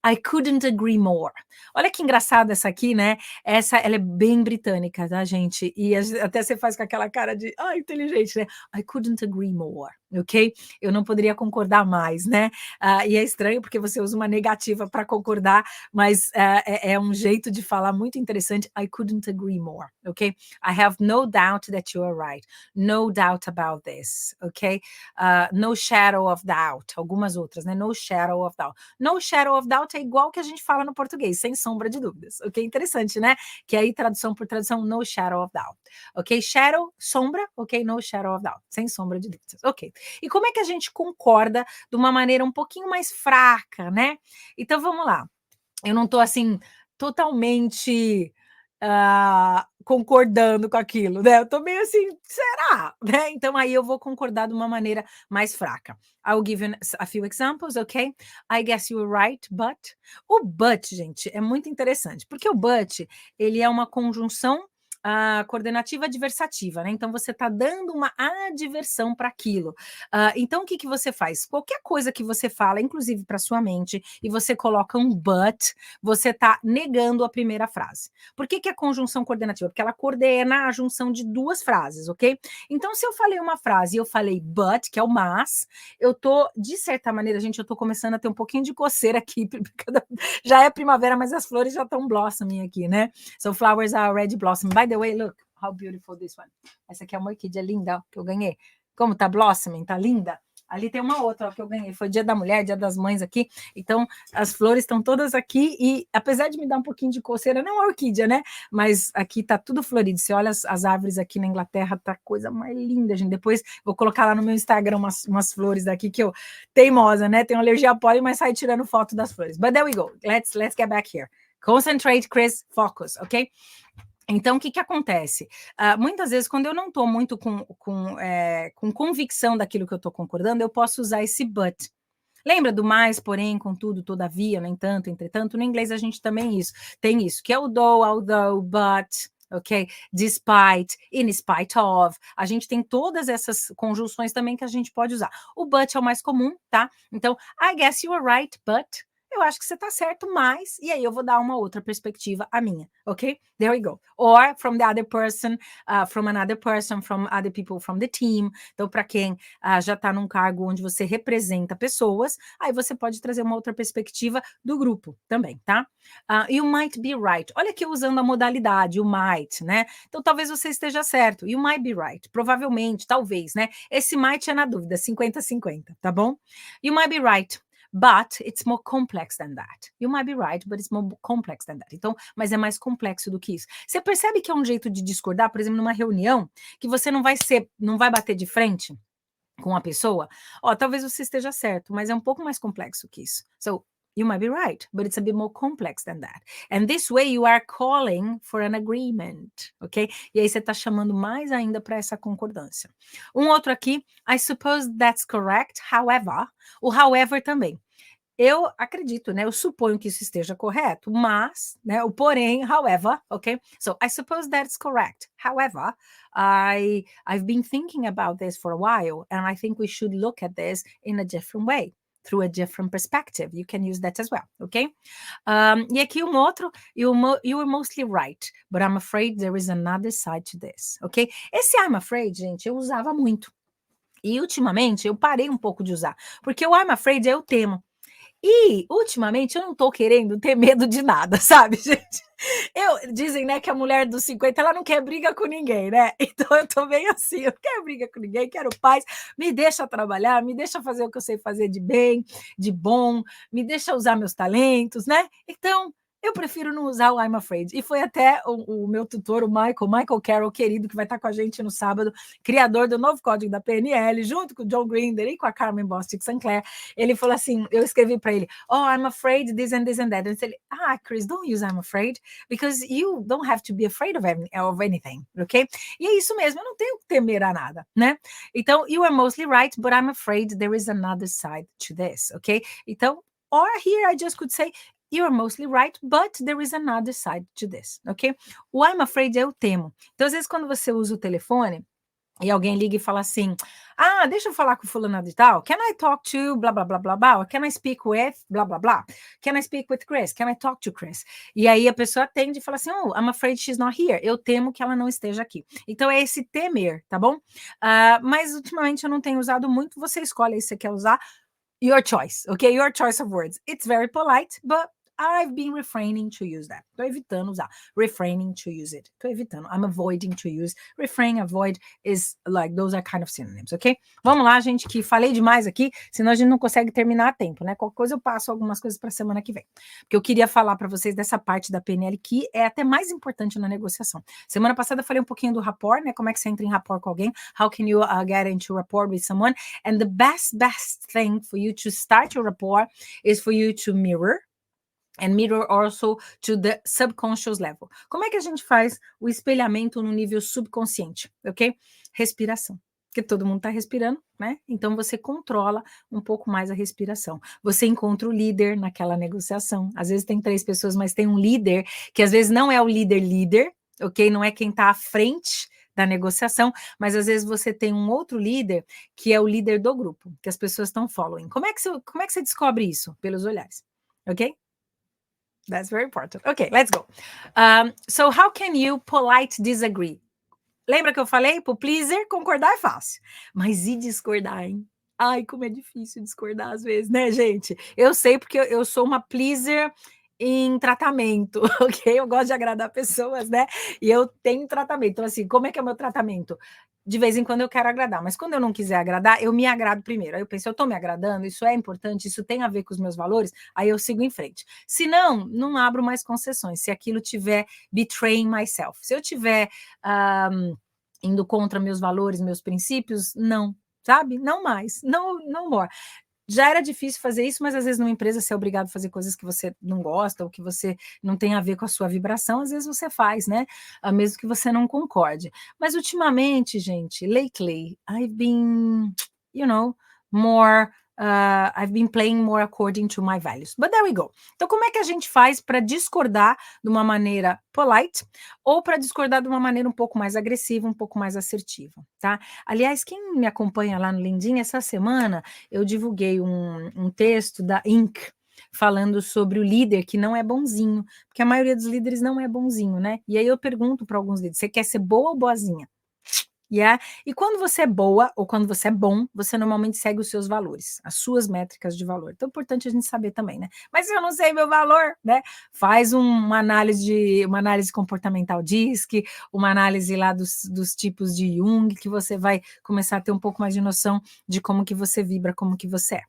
I couldn't agree more. Olha que engraçada essa aqui, né? Ela é bem britânica, tá, gente? E até você faz com aquela cara de, inteligente, né? I couldn't agree more, ok? Eu não poderia concordar mais, né? E é estranho porque você usa uma negativa para concordar, mas é um jeito de falar muito interessante. I couldn't agree more, ok? I have no doubt that you are right. No doubt about this, ok? No shadow of doubt. Algumas outras, né? No shadow of doubt. No shadow of doubt é igual que a gente fala no português, sem sombra de dúvidas, ok? Interessante, né? Que aí, tradução por tradução, no shadow of doubt, ok? Shadow, sombra, ok? No shadow of doubt, sem sombra de dúvidas, ok? E como é que a gente concorda de uma maneira um pouquinho mais fraca, né? Então, vamos lá. Eu não estou, assim, totalmente concordando com aquilo, né? Eu tô meio assim, será? Né? Então aí eu vou concordar de uma maneira mais fraca. I'll give you a few examples, ok? I guess you're right, but... O but, gente, é muito interessante, porque o but, ele é uma conjunção coordenativa adversativa, né? Então você está dando uma adversão para aquilo. Então o que você faz? Qualquer coisa que você fala, inclusive para sua mente, e você coloca um but, você está negando a primeira frase. Por que é conjunção coordenativa? Porque ela coordena a junção de duas frases, ok? Então, se eu falei uma frase e eu falei but, que é o mas, eu tô, de certa maneira, gente, eu tô começando a ter um pouquinho de coceira aqui, já é primavera, mas as flores já estão blossoming aqui, né? So flowers are already blossoming. By the way, look how beautiful this one. Essa aqui é uma orquídea linda, ó, que eu ganhei. Como tá blossoming, tá linda? Ali tem uma outra, ó, que eu ganhei. Foi Dia da Mulher, Dia das Mães aqui. Então, as flores estão todas aqui e, apesar de me dar um pouquinho de coceira, não é orquídea, né? Mas aqui tá tudo florido. Você olha as árvores aqui na Inglaterra, tá coisa mais linda, gente. Depois vou colocar lá no meu Instagram umas flores daqui que eu... Teimosa, né? Tenho alergia a pólen, mas sai tirando foto das flores. But there we go. Let's get back here. Concentrate, Chris. Focus, ok? Então, o que acontece? Muitas vezes, quando eu não estou muito com convicção daquilo que eu estou concordando, eu posso usar esse but. Lembra do mais, porém, contudo, todavia, no entanto, entretanto? No inglês a gente também tem isso, que é o though, although, but, ok? Despite, in spite of. A gente tem todas essas conjunções também que a gente pode usar. O but é o mais comum, tá? Então, I guess you are right, but... Eu acho que você está certo, mas... E aí eu vou dar uma outra perspectiva, a minha, ok? There we go. Or from the other person, from another person, from other people from the team. Então, para quem já está num cargo onde você representa pessoas, aí você pode trazer uma outra perspectiva do grupo também, tá? You might be right. Olha aqui usando a modalidade, you might, né? Então, talvez você esteja certo. You might be right. Provavelmente, talvez, né? Esse might é na dúvida, 50-50, tá bom? You might be right. But it's more complex than that. You might be right, but it's more complex than that. Então, mas é mais complexo do que isso. Você percebe que é um jeito de discordar, por exemplo, numa reunião, que você não vai bater de frente com a pessoa? Talvez você esteja certo, mas é um pouco mais complexo que isso. So, you might be right, but it's a bit more complex than that. And this way you are calling for an agreement, ok? E aí você está chamando mais ainda para essa concordância. Um outro aqui, I suppose that's correct, however. O however também. Eu acredito, né? Eu suponho que isso esteja correto, mas, né? O porém, however, ok? So, I suppose that's correct. However, I've been thinking about this for a while, and I think we should look at this in a different way, through a different perspective. You can use that as well, ok? E aqui um outro, you were mostly right, but I'm afraid there is another side to this, ok? Esse I'm afraid, gente, eu usava muito. E ultimamente eu parei um pouco de usar, porque o I'm afraid eu temo. E, ultimamente, eu não tô querendo ter medo de nada, sabe, gente? Dizem, né, que a mulher dos 50, ela não quer briga com ninguém, né? Então, eu tô bem assim, eu não quero briga com ninguém, quero paz, me deixa trabalhar, me deixa fazer o que eu sei fazer de bem, de bom, me deixa usar meus talentos, né? Então, Eu prefiro não usar o I'm afraid. E foi até o meu tutor, o Michael Carroll, querido, que vai estar com a gente no sábado, criador do novo código da PNL, junto com o John Grinder e com a Carmen Bostic Sinclair. Ele falou assim, eu escrevi para ele, oh, I'm afraid this and this and that. And ele, Chris, don't use I'm afraid, because you don't have to be afraid of anything, ok? E é isso mesmo, eu não tenho que temer a nada, né? Então, you are mostly right, but I'm afraid there is another side to this, ok? Então, or here I just could say, you are mostly right, but there is another side to this, ok? O I'm afraid é eu temo. Então, às vezes, quando você usa o telefone e alguém liga e fala assim, deixa eu falar com fulano de tal, can I talk to blá, blá, blá, blá, blá, or can I speak with blá, blá, blá, can I speak with Chris, can I talk to Chris? E aí a pessoa atende e fala assim, oh, I'm afraid she's not here, eu temo que ela não esteja aqui. Então é esse temer, tá bom? Mas ultimamente eu não tenho usado muito, você escolhe aí se você quer usar, your choice, okay? Your choice of words. It's very polite, but I've been refraining to use that. Tô evitando usar. Refraining to use it. Tô evitando. I'm avoiding to use. Refrain, avoid is like, those are kind of synonyms, ok? Vamos lá, gente, que falei demais aqui, senão a gente não consegue terminar a tempo, né? Qualquer coisa eu passo algumas coisas para semana que vem. Porque eu queria falar para vocês dessa parte da PNL que é até mais importante na negociação. Semana passada eu falei um pouquinho do rapport, né? Como é que você entra em rapport com alguém? How can you get into rapport with someone? And the best thing for you to start your rapport is for you to mirror, and mirror also to the subconscious level. Como é que a gente faz o espelhamento no nível subconsciente, ok? Respiração. Porque todo mundo está respirando, né? Então você controla um pouco mais a respiração. Você encontra o líder naquela negociação. Às vezes tem 3 pessoas, mas tem um líder que às vezes não é o líder, ok? Não é quem está à frente da negociação, mas às vezes você tem um outro líder que é o líder do grupo, que as pessoas estão following. Como é que você descobre isso? Pelos olhares, ok? That's very important. Okay, let's go. So how can you polite disagree? Lembra que eu falei? Pro pleaser, concordar é fácil. Mas e discordar, hein? Ai, como é difícil discordar às vezes, né, gente? Eu sei porque eu sou uma pleaser em tratamento, ok? Eu gosto de agradar pessoas, né? E eu tenho tratamento. Então, assim, como é que é o meu tratamento? De vez em quando eu quero agradar, mas quando eu não quiser agradar, eu me agrado primeiro. Aí eu penso, eu tô me agradando, isso é importante, isso tem a ver com os meus valores, aí eu sigo em frente. Se não, não abro mais concessões. Se aquilo tiver betraying myself, se eu tiver indo contra meus valores, meus princípios, não, sabe? Não mais, não more. Já era difícil fazer isso, mas às vezes numa empresa você é obrigado a fazer coisas que você não gosta ou que você não tem a ver com a sua vibração, às vezes você faz, né? Mesmo que você não concorde. Mas ultimamente, gente, lately, I've been, more I've been playing more according to my values. But there we go. Então, como é que a gente faz para discordar de uma maneira polite ou para discordar de uma maneira um pouco mais agressiva, um pouco mais assertiva, tá? Aliás, quem me acompanha lá no LinkedIn, essa semana eu divulguei um texto da Inc., falando sobre o líder que não é bonzinho, porque a maioria dos líderes não é bonzinho, né? E aí eu pergunto para alguns líderes, você quer ser boa ou boazinha? Yeah. E quando você é boa ou quando você é bom, você normalmente segue os seus valores, as suas métricas de valor. Então é importante a gente saber também, né? Mas se eu não sei meu valor, né? Faz uma análise comportamental DISC, uma análise lá dos tipos de Jung, que você vai começar a ter um pouco mais de noção de como que você vibra, como que você é.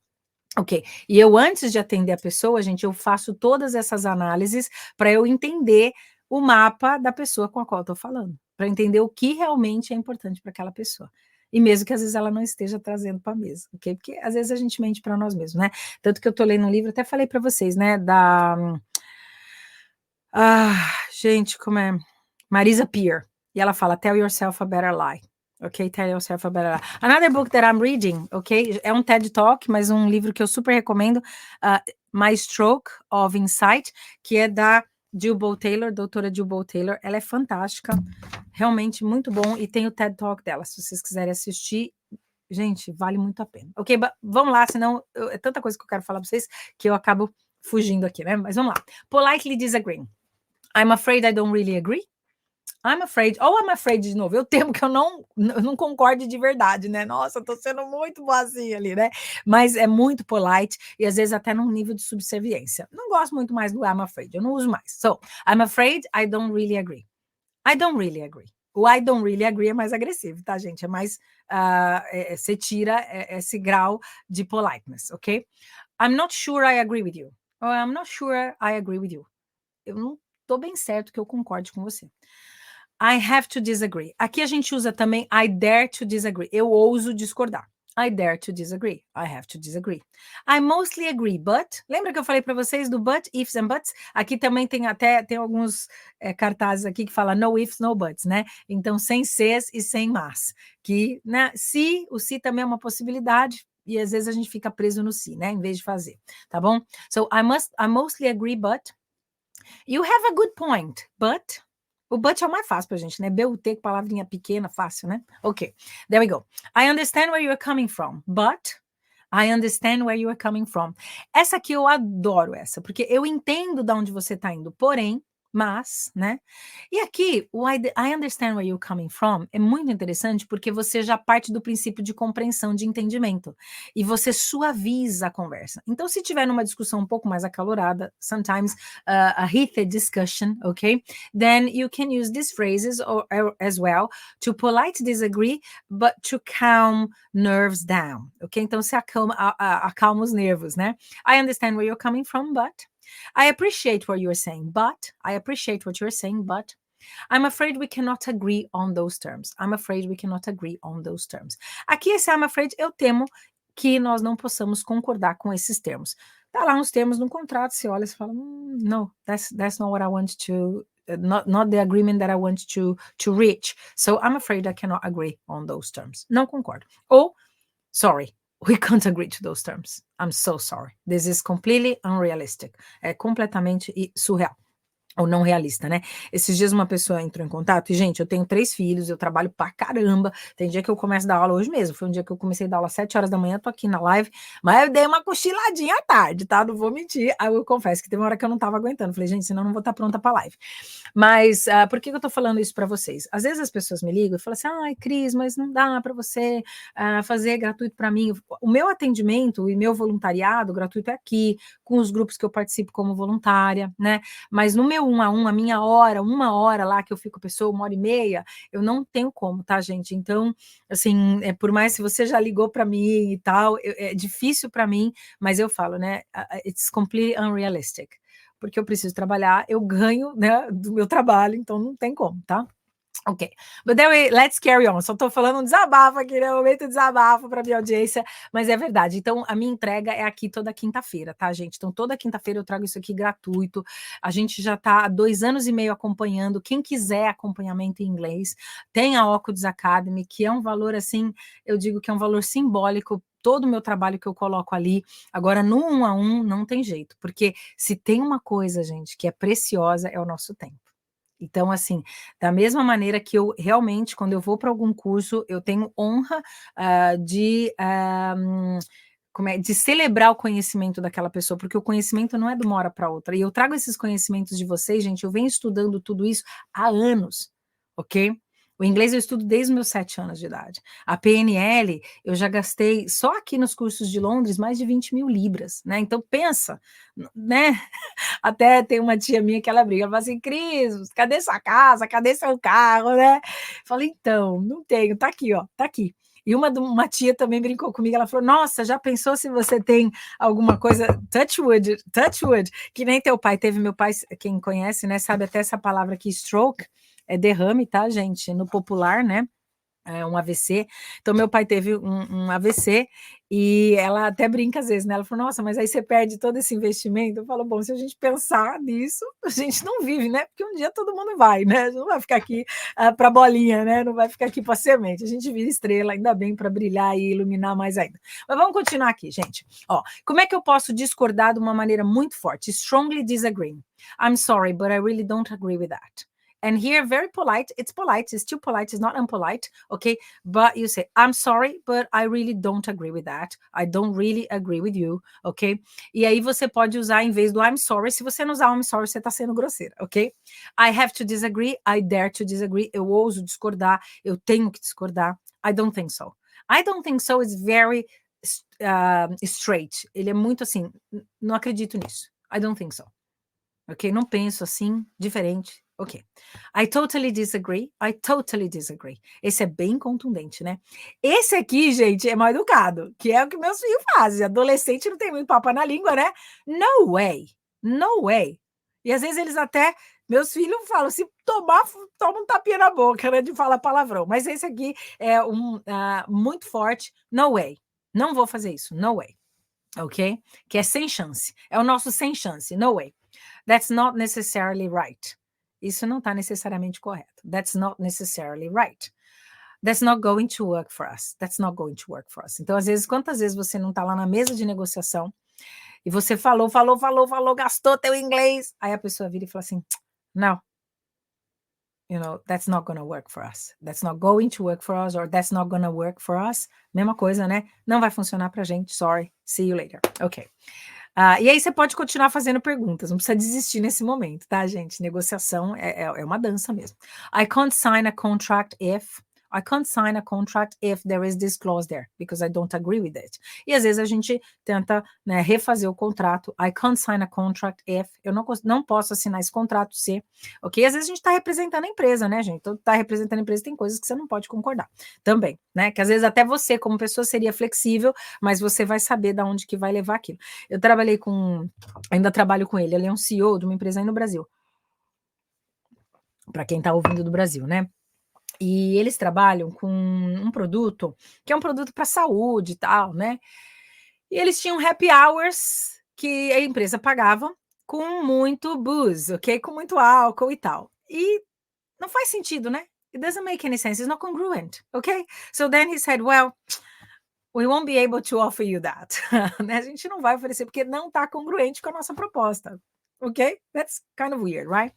Ok, e eu antes de atender a pessoa, gente, eu faço todas essas análises para eu entender o mapa da pessoa com a qual eu estou falando, para entender o que realmente é importante para aquela pessoa. E mesmo que às vezes ela não esteja trazendo para a mesa, ok? Porque às vezes a gente mente para nós mesmos, né? Tanto que eu estou lendo um livro, até falei para vocês, né? Gente, como é? Marisa Peer. E ela fala, tell yourself a better lie. Ok, tell yourself a better lie. Another book that I'm reading, ok? É um TED Talk, mas um livro que eu super recomendo, My Stroke of Insight, que é da Jill Bolte Taylor, doutora Jill Bolte Taylor. Ela é fantástica, realmente muito bom, e tem o TED Talk dela, se vocês quiserem assistir. Gente, vale muito a pena. Ok, vamos lá, senão é tanta coisa que eu quero falar para vocês que eu acabo fugindo aqui, né? Mas vamos lá. Politely disagreeing. I'm afraid I don't really agree. I'm afraid de novo. Eu temo que eu não concorde de verdade, né? Nossa, eu tô sendo muito boazinha ali, né? Mas é muito polite e às vezes até num nível de subserviência. Não gosto muito mais do I'm afraid, eu não uso mais. So, I'm afraid I don't really agree. I don't really agree. O I don't really agree é mais agressivo, tá, gente? É mais, você tira esse grau de politeness, ok? I'm not sure I agree with you. Or I'm not sure I agree with you. eu não tô bem certo que eu concorde com você. I have to disagree. Aqui a gente usa também I dare to disagree. Eu ouso discordar. I dare to disagree. I have to disagree. I mostly agree, but... Lembra que eu falei para vocês do but, ifs and buts? Aqui também tem alguns cartazes aqui que fala no ifs, no buts, né? Então, sem ses e sem mas. Que, né? Se, o se também é uma possibilidade, e às vezes a gente fica preso no se, né? Em vez de fazer, tá bom? So, I mostly agree, but... You have a good point, but... O but é o mais fácil pra gente, né? B-U-T, palavrinha pequena, fácil, né? Ok, there we go. I understand where you're coming from, but I understand where you are coming from. Essa aqui eu adoro essa, porque eu entendo de onde você tá indo, porém, mas, né? E aqui, o I understand where you're coming from é muito interessante porque você já parte do princípio de compreensão, de entendimento, e você suaviza a conversa. Então, se tiver numa discussão um pouco mais acalorada, sometimes a heated discussion, okay? Then you can use these phrases as well to polite disagree, but to calm nerves down, ok? Então, se acalma os nervos, né? I understand where you're coming from, but... I appreciate what you're saying, but... I appreciate what you're saying, but... I'm afraid we cannot agree on those terms. I'm afraid we cannot agree on those terms. Aqui, esse I'm afraid, eu temo que nós não possamos concordar com esses termos. Tá lá uns termos no contrato, você olha e fala, no, that's not what I want to... Not the agreement that I want to reach. So I'm afraid I cannot agree on those terms. Não concordo. Ou, sorry, we can't agree to those terms. I'm so sorry. This is completely unrealistic. É completamente surreal. Ou não realista, né? Esses dias uma pessoa entrou em contato, e gente, eu tenho 3 filhos, eu trabalho pra caramba, tem dia que eu começo a dar aula hoje mesmo, foi um dia que eu comecei a dar aula às 7 horas da manhã, tô aqui na live, mas eu dei uma cochiladinha à tarde, tá? Não vou mentir, aí eu confesso que teve uma hora que eu não tava aguentando, falei, gente, senão eu não vou estar pronta pra live. Mas, por que eu tô falando isso pra vocês? Às vezes as pessoas me ligam e falam assim, ai, Cris, mas não dá pra você fazer gratuito pra mim. O meu atendimento e meu voluntariado gratuito é aqui, com os grupos que eu participo como voluntária, né? Mas no meu 1 a 1, a minha hora, 1 hora lá que eu fico com a pessoa, 1h30, eu não tenho como, tá, gente? Então, assim, por mais se você já ligou para mim e tal, é difícil para mim, mas eu falo, né? It's completely unrealistic. Porque eu preciso trabalhar, eu ganho, né, do meu trabalho, então não tem como, tá? Ok, but then let's carry on. Só tô falando um desabafo aqui, né? Um momento de desabafo para minha audiência, mas é verdade. Então, a minha entrega é aqui toda quinta-feira, tá, gente? Então, toda quinta-feira eu trago isso aqui gratuito. A gente já tá há 2 anos e meio acompanhando. Quem quiser acompanhamento em inglês, tem a Ocudes Academy, que é um valor, assim, eu digo que é um valor simbólico. Todo o meu trabalho que eu coloco ali, agora no 1 a 1 não tem jeito, porque se tem uma coisa, gente, que é preciosa, é o nosso tempo. Então, assim, da mesma maneira que eu realmente, quando eu vou para algum curso, eu tenho honra de celebrar o conhecimento daquela pessoa, porque o conhecimento não é de uma hora para outra. E eu trago esses conhecimentos de vocês, gente, eu venho estudando tudo isso há anos, ok? O inglês eu estudo desde os meus 7 anos de idade. A PNL, eu já gastei, só aqui nos cursos de Londres, mais de 20 mil libras, né? Então, pensa, né? Até tem uma tia minha que ela briga, ela fala assim, Cris, cadê sua casa, cadê seu carro, né? Falei, então, não tenho, tá aqui, ó, tá aqui. E uma tia também brincou comigo, ela falou, nossa, já pensou se você tem alguma coisa, touch wood, que nem teu pai teve, meu pai, quem conhece, né, sabe até essa palavra aqui, stroke, é derrame, tá, gente, no popular, né, um AVC, então meu pai teve um AVC, e ela até brinca às vezes, né, ela falou, nossa, mas aí você perde todo esse investimento, eu falo, bom, se a gente pensar nisso, a gente não vive, né, porque um dia todo mundo vai, né, não vai ficar aqui para bolinha, né, não vai ficar aqui para semente, a gente vira estrela, ainda bem, para brilhar e iluminar mais ainda. Mas vamos continuar aqui, gente, ó, como é que eu posso discordar de uma maneira muito forte? Strongly disagree. I'm sorry, but I really don't agree with that. And here, very polite, it's still polite, it's not unpolite, okay? But you say, I'm sorry, but I really don't agree with that. I don't really agree with you, ok? E aí você pode usar, em vez do I'm sorry, se você não usar I'm sorry, você tá sendo grosseira, ok? I have to disagree, I dare to disagree, eu ouso discordar, eu tenho que discordar. I don't think so. I don't think so is very straight. Ele é muito assim, não acredito nisso. I don't think so. Ok? Não penso assim, diferente. Ok. I totally disagree. I totally disagree. Esse é bem contundente, né? Esse aqui, gente, é mal educado, que é o que meus filhos fazem. Adolescente não tem muito papo na língua, né? No way. No way. E às vezes eles até, meus filhos falam, se tomar, toma um tapinha na boca, né, de falar palavrão. Mas esse aqui é muito forte, no way. Não vou fazer isso, no way. Ok? Que é sem chance. É o nosso sem chance, no way. That's not necessarily right. Isso não está necessariamente correto. That's not necessarily right. That's not going to work for us. That's not going to work for us. Então, às vezes, quantas vezes você não está lá na mesa de negociação e você falou, gastou teu inglês. Aí a pessoa vira e fala assim, não, that's not going to work for us. That's not going to work for us, or that's not going to work for us. Mesma coisa, né? Não vai funcionar pra gente, sorry, see you later. Ok. E aí você pode continuar fazendo perguntas, não precisa desistir nesse momento, tá, gente? Negociação é uma dança mesmo. I can't sign a contract if... I can't sign a contract if there is this clause there, because I don't agree with it. E às vezes a gente tenta, né, refazer o contrato. I can't sign a contract if... Eu não posso assinar esse contrato se... Ok? Às vezes a gente está representando a empresa, né, gente? Então, tá representando a empresa, tem coisas que você não pode concordar também, né? Que às vezes até você, como pessoa, seria flexível, mas você vai saber de onde que vai levar aquilo. Eu ainda trabalho com ele é um CEO de uma empresa aí no Brasil. Para quem está ouvindo do Brasil, né? E eles trabalham com um produto, que é um produto para saúde e tal, né? E eles tinham happy hours que a empresa pagava com muito booze, ok? Com muito álcool e tal. E não faz sentido, né? It doesn't make any sense. It's not congruent, ok? So then he said, well, we won't be able to offer you that. A gente não vai oferecer porque não está congruente com a nossa proposta, ok? That's kind of weird, right?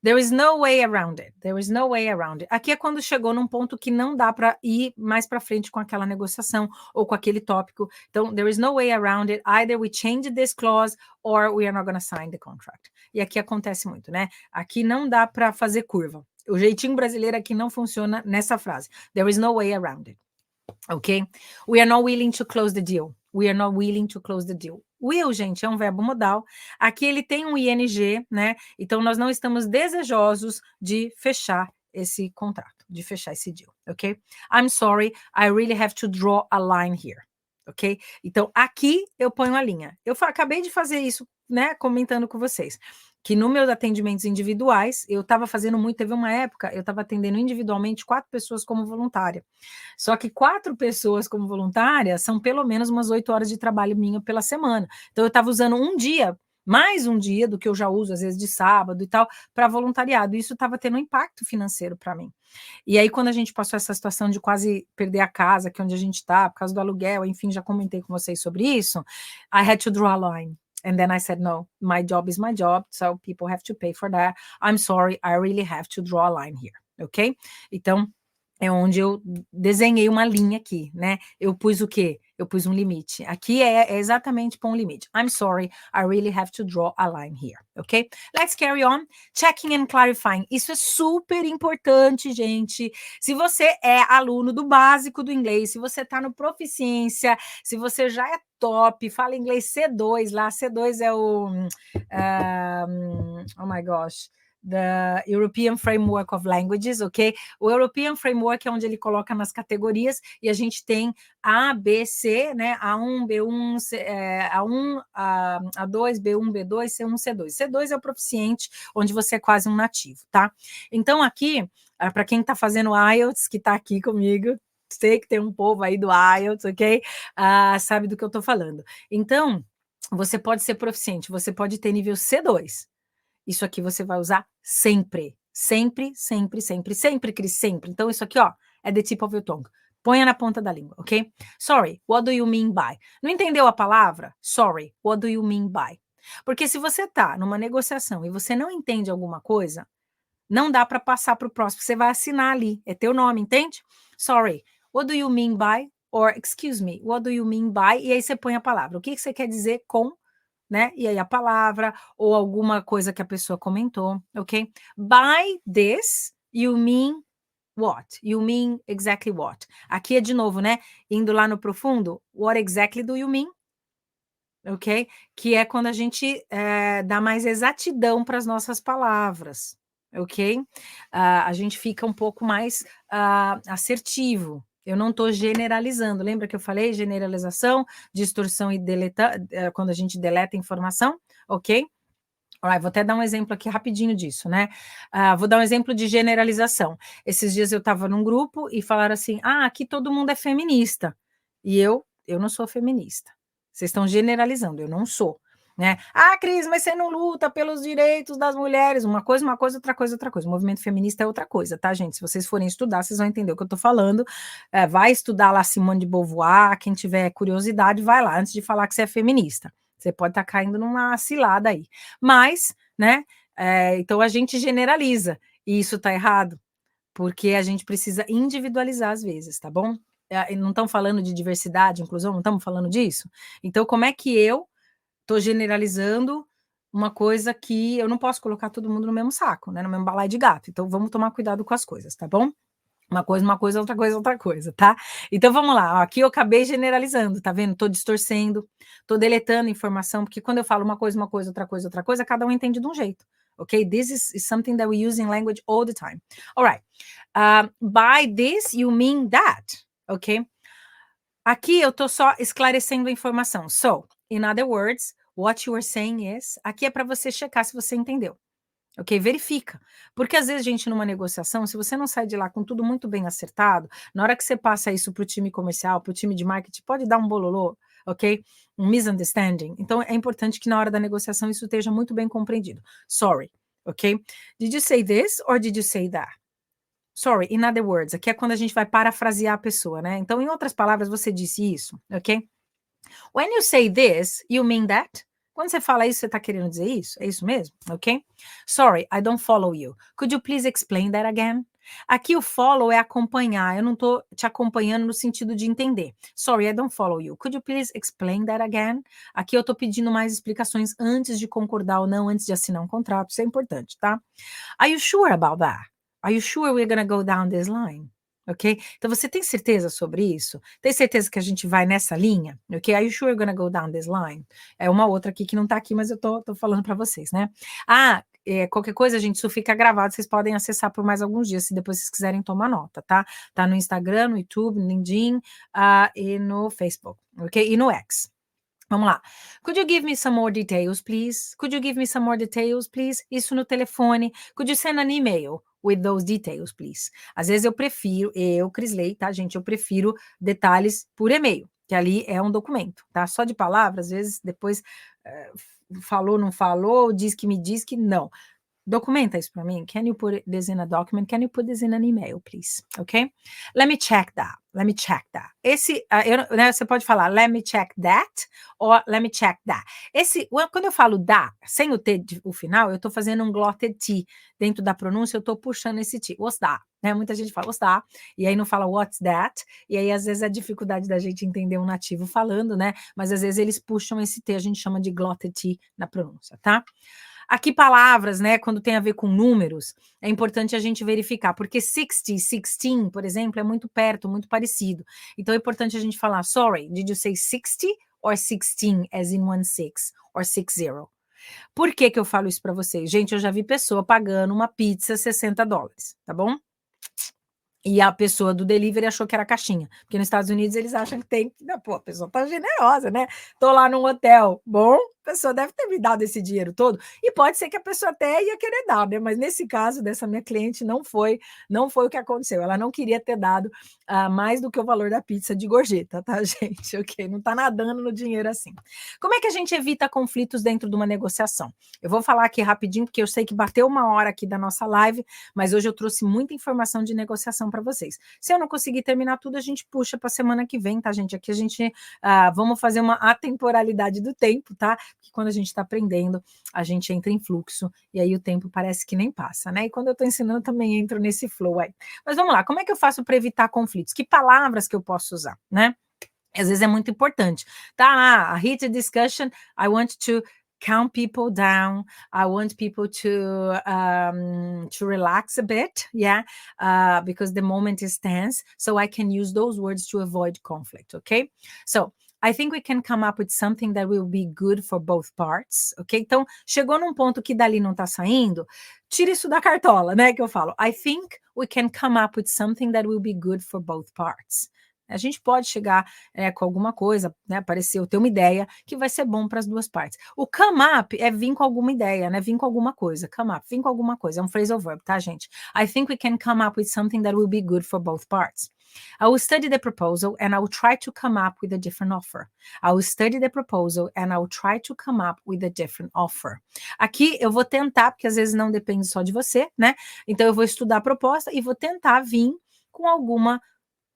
There is no way around it. There is no way around it. Aqui é quando chegou num ponto que não dá para ir mais para frente com aquela negociação ou com aquele tópico. Então, there is no way around it. Either we change this clause or we are not going to sign the contract. E aqui acontece muito, né? Aqui não dá para fazer curva. O jeitinho brasileiro aqui não funciona nessa frase. There is no way around it. Ok? We are not willing to close the deal. We are not willing to close the deal. Will, gente, é um verbo modal. Aqui ele tem um ing, né? Então, nós não estamos desejosos de fechar esse contrato, de fechar esse deal, ok? I'm sorry, I really have to draw a line here, ok? Então, aqui eu ponho a linha. Eu acabei de fazer isso, né? Comentando com vocês. Que nos meus atendimentos individuais, eu estava fazendo muito, teve uma época, eu estava atendendo individualmente 4 pessoas como voluntária. Só que 4 pessoas como voluntária são pelo menos umas 8 horas de trabalho minha pela semana. Então, eu estava usando um dia, mais um dia do que eu já uso, às vezes de sábado e tal, para voluntariado. Isso estava tendo um impacto financeiro para mim. E aí, quando a gente passou essa situação de quase perder a casa, que é onde a gente está, por causa do aluguel, enfim, já comentei com vocês sobre isso, I had to draw a line. And then I said, no, my job is my job, so people have to pay for that. I'm sorry, I really have to draw a line here, ok? Então, é onde eu desenhei uma linha aqui, né? Eu pus o quê? Eu pus um limite. Aqui é exatamente pôr um limite. I'm sorry, I really have to draw a line here, ok? Let's carry on. Checking and clarifying. Isso é super importante, gente. Se você é aluno do básico do inglês, se você está no Proficiência, se você já é top, fala inglês C2 lá, C2 é o... oh my gosh... The European Framework of Languages, ok? O European Framework é onde ele coloca nas categorias e a gente tem A, B, C, né? A1, B1, A1, A2, B1, B2, C1, C2. C2 é o proficiente, onde você é quase um nativo, tá? Então, aqui, para quem está fazendo IELTS, que está aqui comigo, sei que tem um povo aí do IELTS, ok? Sabe do que eu estou falando. Então, você pode ser proficiente, você pode ter nível C2. Isso aqui você vai usar sempre. Sempre, sempre, sempre, sempre, Cris, sempre. Então, isso aqui, ó, é the tip of your tongue. Ponha na ponta da língua, ok? Sorry, what do you mean by? Não entendeu a palavra? Sorry, what do you mean by? Porque se você tá numa negociação e você não entende alguma coisa, não dá para passar para o próximo. Você vai assinar ali. É teu nome, entende? Sorry, what do you mean by? Or, excuse me, what do you mean by? E aí você põe a palavra. O que você quer dizer com... né? E aí a palavra ou alguma coisa que a pessoa comentou, ok? By this, you mean what? You mean exactly what? Aqui é de novo, né? Indo lá no profundo, what exactly do you mean? Ok? Que é quando a gente dá mais exatidão para as nossas palavras, ok? A gente fica um pouco mais assertivo. Eu não estou generalizando. Lembra que eu falei generalização, distorção e quando a gente deleta informação, ok? Alright, vou até dar um exemplo aqui rapidinho disso, né? Vou dar um exemplo de generalização. Esses dias eu estava num grupo e falaram assim: aqui todo mundo é feminista. E eu não sou feminista. Vocês estão generalizando, eu não sou, né? Cris, mas você não luta pelos direitos das mulheres. Uma coisa, outra coisa, outra coisa. O movimento feminista é outra coisa, tá, gente? Se vocês forem estudar, vocês vão entender o que eu tô falando. Vai estudar lá Simone de Beauvoir, quem tiver curiosidade, vai lá, antes de falar que você é feminista. Você pode estar caindo numa cilada aí. Mas, né, então a gente generaliza, e isso está errado, porque a gente precisa individualizar às vezes, tá bom? Não estão falando de diversidade, inclusão, não estamos falando disso? Então, como é que eu estou generalizando uma coisa que eu não posso colocar todo mundo no mesmo saco, né, no mesmo balaio de gato? Então, vamos tomar cuidado com as coisas, tá bom? Uma coisa, outra coisa, outra coisa, tá? Então vamos lá, aqui eu acabei generalizando, tá vendo? Tô distorcendo, tô deletando informação, porque quando eu falo uma coisa, outra coisa, outra coisa, cada um entende de um jeito, ok? This is something that we use in language all the time. All right. By this, you mean that, ok? Aqui eu tô só esclarecendo a informação. So, in other words, what you are saying is, aqui é para você checar se você entendeu. Ok? Verifica. Porque às vezes, gente, numa negociação, se você não sai de lá com tudo muito bem acertado, na hora que você passa isso para o time comercial, para o time de marketing, pode dar um bololô, ok? Um misunderstanding. Então, é importante que na hora da negociação isso esteja muito bem compreendido. Sorry, ok? Did you say this or did you say that? Sorry, in other words, aqui é quando a gente vai parafrasear a pessoa, né? Então, em outras palavras, você disse isso, ok? When you say this, you mean that? Quando você fala isso, você está querendo dizer isso? É isso mesmo? Ok? Sorry, I don't follow you. Could you please explain that again? Aqui o follow é acompanhar. Eu não estou te acompanhando no sentido de entender. Sorry, I don't follow you. Could you please explain that again? Aqui eu estou pedindo mais explicações antes de concordar ou não, antes de assinar um contrato. Isso é importante, tá? Are you sure about that? Are you sure we're going to go down this line? Ok? Então, você tem certeza sobre isso? Tem certeza que a gente vai nessa linha? Ok? Are you sure you're gonna go down this line? É uma outra aqui que não tá aqui, mas eu tô falando para vocês, né? Qualquer coisa, gente, isso fica gravado, vocês podem acessar por mais alguns dias, se depois vocês quiserem tomar nota, tá? Tá no Instagram, no YouTube, no LinkedIn, e no Facebook, ok? E no X. Vamos lá. Could you give me some more details, please? Could you give me some more details, please? Isso no telefone. Could you send an email with those details, please? Às vezes eu prefiro, Crisley, tá, gente? Eu prefiro detalhes por e-mail, que ali é um documento, tá? Só de palavras, às vezes depois falou, não falou, diz que não. Documenta isso para mim. Can you put this in a document? Can you put this in an email, please? Ok? Let me check that. Let me check that. Você pode falar let me check that ou let me check that. Quando eu falo da, sem o T, o final, eu estou fazendo um glotted T. Dentro da pronúncia, eu estou puxando esse T. What's that? Né? Muita gente fala what's that? E aí não fala what's that? E aí, às vezes, a dificuldade da gente entender um nativo falando, né? Mas, às vezes, eles puxam esse T, a gente chama de glotted T na pronúncia, tá? Aqui palavras, né, quando tem a ver com números, é importante a gente verificar, porque 60, 16, por exemplo, é muito perto, muito parecido. Então é importante a gente falar, sorry, did you say 60 or 16, as in 16 or 60? Por que que eu falo isso para vocês? Gente, eu já vi pessoa pagando uma pizza $60, tá bom? E a pessoa do delivery achou que era caixinha, porque nos Estados Unidos eles acham que tem, pô, a pessoa tá generosa, né? Tô lá num hotel, bom, a pessoa deve ter me dado esse dinheiro todo, e pode ser que a pessoa até ia querer dar, né? Mas nesse caso dessa minha cliente não foi o que aconteceu, ela não queria ter dado mais do que o valor da pizza de gorjeta, tá, gente? Ok, não tá nadando no dinheiro assim. Como é que a gente evita conflitos dentro de uma negociação? Eu vou falar aqui rapidinho, porque eu sei que bateu uma hora aqui da nossa live, mas hoje eu trouxe muita informação de negociação para vocês. Se eu não conseguir terminar tudo, a gente puxa para a semana que vem, tá, gente? Aqui a gente vamos fazer uma atemporalidade do tempo, tá? Porque quando a gente está aprendendo, a gente entra em fluxo e aí o tempo parece que nem passa, né? E quando eu estou ensinando, também entro nesse flow aí. Mas vamos lá, como é que eu faço para evitar conflitos? Que palavras que eu posso usar, né? Às vezes é muito importante. Tá, a heated discussion, I want to calm people down. I want people to relax a bit, yeah, because the moment is tense. So I can use those words to avoid conflict, okay? So I think we can come up with something that will be good for both parts, ok? Então, chegou num ponto que dali não tá saindo, tira isso da cartola, né, que eu falo. I think we can come up with something that will be good for both parts. A gente pode chegar com alguma coisa, né, aparecer, ter uma ideia que vai ser bom para as duas partes. O come up é vir com alguma ideia, né, vir com alguma coisa. Come up, vir com alguma coisa, é um phrasal verb, tá, gente? I think we can come up with something that will be good for both parts. I will study the proposal and I will try to come up with a different offer. I will study the proposal and I will try to come up with a different offer. Aqui eu vou tentar, porque às vezes não depende só de você, né? Então eu vou estudar a proposta e vou tentar vir com alguma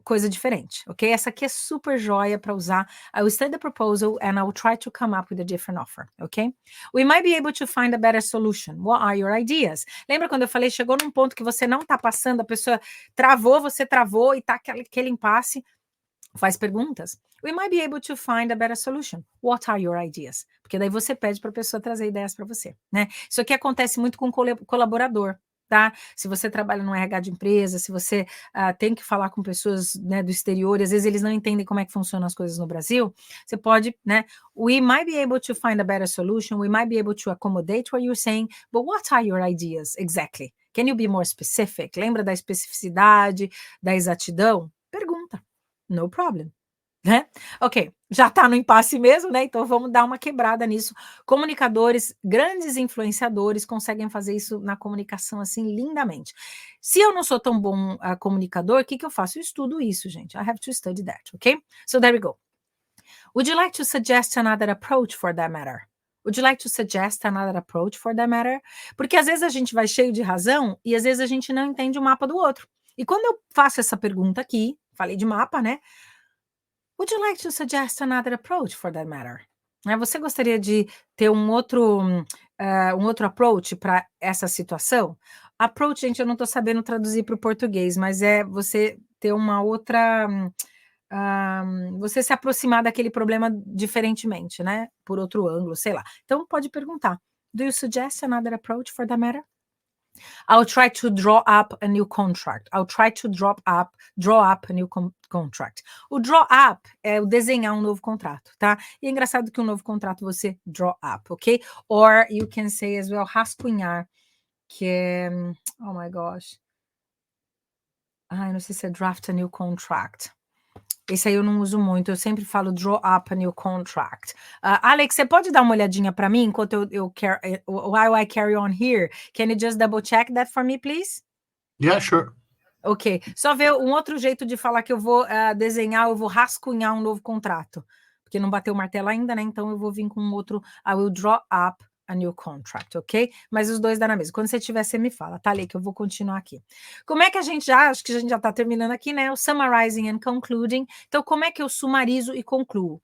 coisa diferente, ok? Essa aqui é super joia para usar. I will study the proposal and I will try to come up with a different offer, ok? We might be able to find a better solution. What are your ideas? Lembra quando eu falei, chegou num ponto que você não tá passando, a pessoa travou, você travou e tá aquele impasse, faz perguntas. We might be able to find a better solution. What are your ideas? Porque daí você pede para a pessoa trazer ideias para você, né? Isso aqui acontece muito com colaborador, tá? Se você trabalha no RH de empresa, se você tem que falar com pessoas, né, do exterior, e às vezes eles não entendem como é que funcionam as coisas no Brasil, você pode, né? We might be able to find a better solution. We might be able to accommodate what you're saying, but what are your ideas exactly? Can you be more specific? Lembra da especificidade, da exatidão? Pergunta. No problem. Né? Ok, já está no impasse mesmo, né? Então vamos dar uma quebrada nisso. Comunicadores, grandes influenciadores conseguem fazer isso na comunicação assim lindamente. Se eu não sou tão bom comunicador, o que eu faço? Eu estudo isso, gente. I have to study that, ok? So there we go. Would you like to suggest another approach for that matter? Would you like to suggest another approach for that matter? Porque às vezes a gente vai cheio de razão e às vezes a gente não entende o mapa do outro. E quando eu faço essa pergunta aqui, falei de mapa, né? Would you like to suggest another approach for that matter? Você gostaria de ter um outro approach para essa situação? Approach, gente, eu não estou sabendo traduzir para o português, mas é você ter uma outra... você se aproximar daquele problema diferentemente, né? Por outro ângulo, sei lá. Então, pode perguntar. Do you suggest another approach for that matter? I'll try to draw up a new contract. I'll try to draw up a new contract. O draw up é o desenhar um novo contrato, tá? E é engraçado que um novo contrato você draw up, ok? Or you can say as well, rascunhar, que é... Oh my gosh. Ai, não sei se é draft a new contract. Esse aí eu não uso muito, eu sempre falo draw up a new contract. Alex, você pode dar uma olhadinha para mim enquanto while I carry on here? Can you just double check that for me, please? Yeah, sure. Ok, só ver um outro jeito de falar que eu vou desenhar, eu vou rascunhar um novo contrato, porque não bateu o martelo ainda, né? Então eu vou vir com um outro, I will draw up a new contract, ok? Mas os dois dá na mesma. Quando você tiver, você me fala, tá, Lê, que eu vou continuar aqui. Como é que acho que a gente já tá terminando aqui, né? O summarizing and concluding. Então, como é que eu sumarizo e concluo?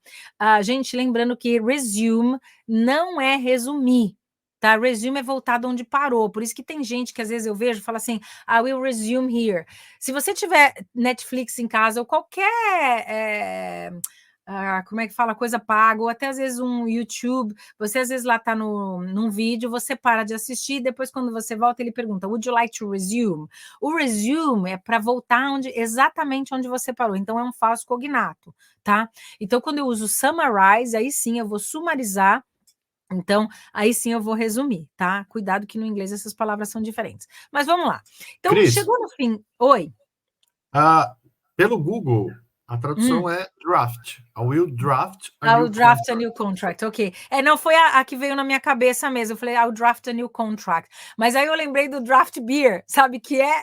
Gente, lembrando que resume não é resumir, tá? Resume é voltado onde parou, por isso que tem gente que às vezes eu vejo e fala assim, I will resume here. Se você tiver Netflix em casa ou qualquer... como é que fala, coisa paga, ou até às vezes um YouTube, você às vezes lá tá num vídeo, você para de assistir, depois quando você volta ele pergunta, would you like to resume? O resume é para voltar exatamente onde você parou, então é um falso cognato, tá? Então quando eu uso summarize, aí sim eu vou sumarizar, então aí sim eu vou resumir, tá? Cuidado que no inglês essas palavras são diferentes. Mas vamos lá. Então Cris, chegou no fim. Oi. Pelo Google, a tradução é draft. I will draft a I'll new draft contract. a new contract, ok. Não foi a que veio na minha cabeça mesmo. Eu falei, I'll draft a new contract. Mas aí eu lembrei do draft beer, sabe? Que é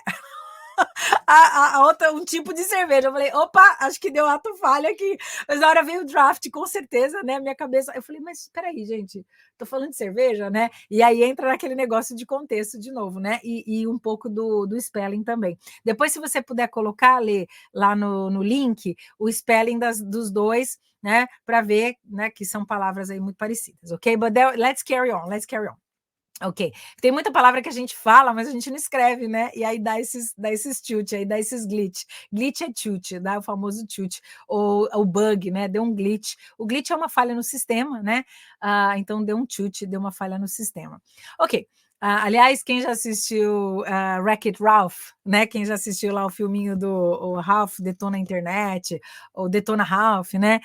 outra, um tipo de cerveja. Eu falei, opa, acho que deu ato falha aqui. Mas na hora veio o draft, com certeza, né? Minha cabeça. Eu falei, mas peraí, gente, tô falando de cerveja, né? E aí entra naquele negócio de contexto de novo, né? E um pouco do spelling também. Depois, se você puder colocar, Lê, lá no link, o spelling dos dois, né? Para ver, né? Que são palavras aí muito parecidas, ok? But let's carry on. Ok, tem muita palavra que a gente fala, mas a gente não escreve, né? E aí dá esses tilt, aí dá esses glitch. Glitch é tilt, dá o famoso tilt, ou o bug, né? Deu um glitch. O glitch é uma falha no sistema, né? Então deu um tilt, deu uma falha no sistema. Ok, Aliás, quem já assistiu Wreck-It Ralph, né? Quem já assistiu lá o filminho do Ralph Detona a Internet, ou Detona Ralph, né?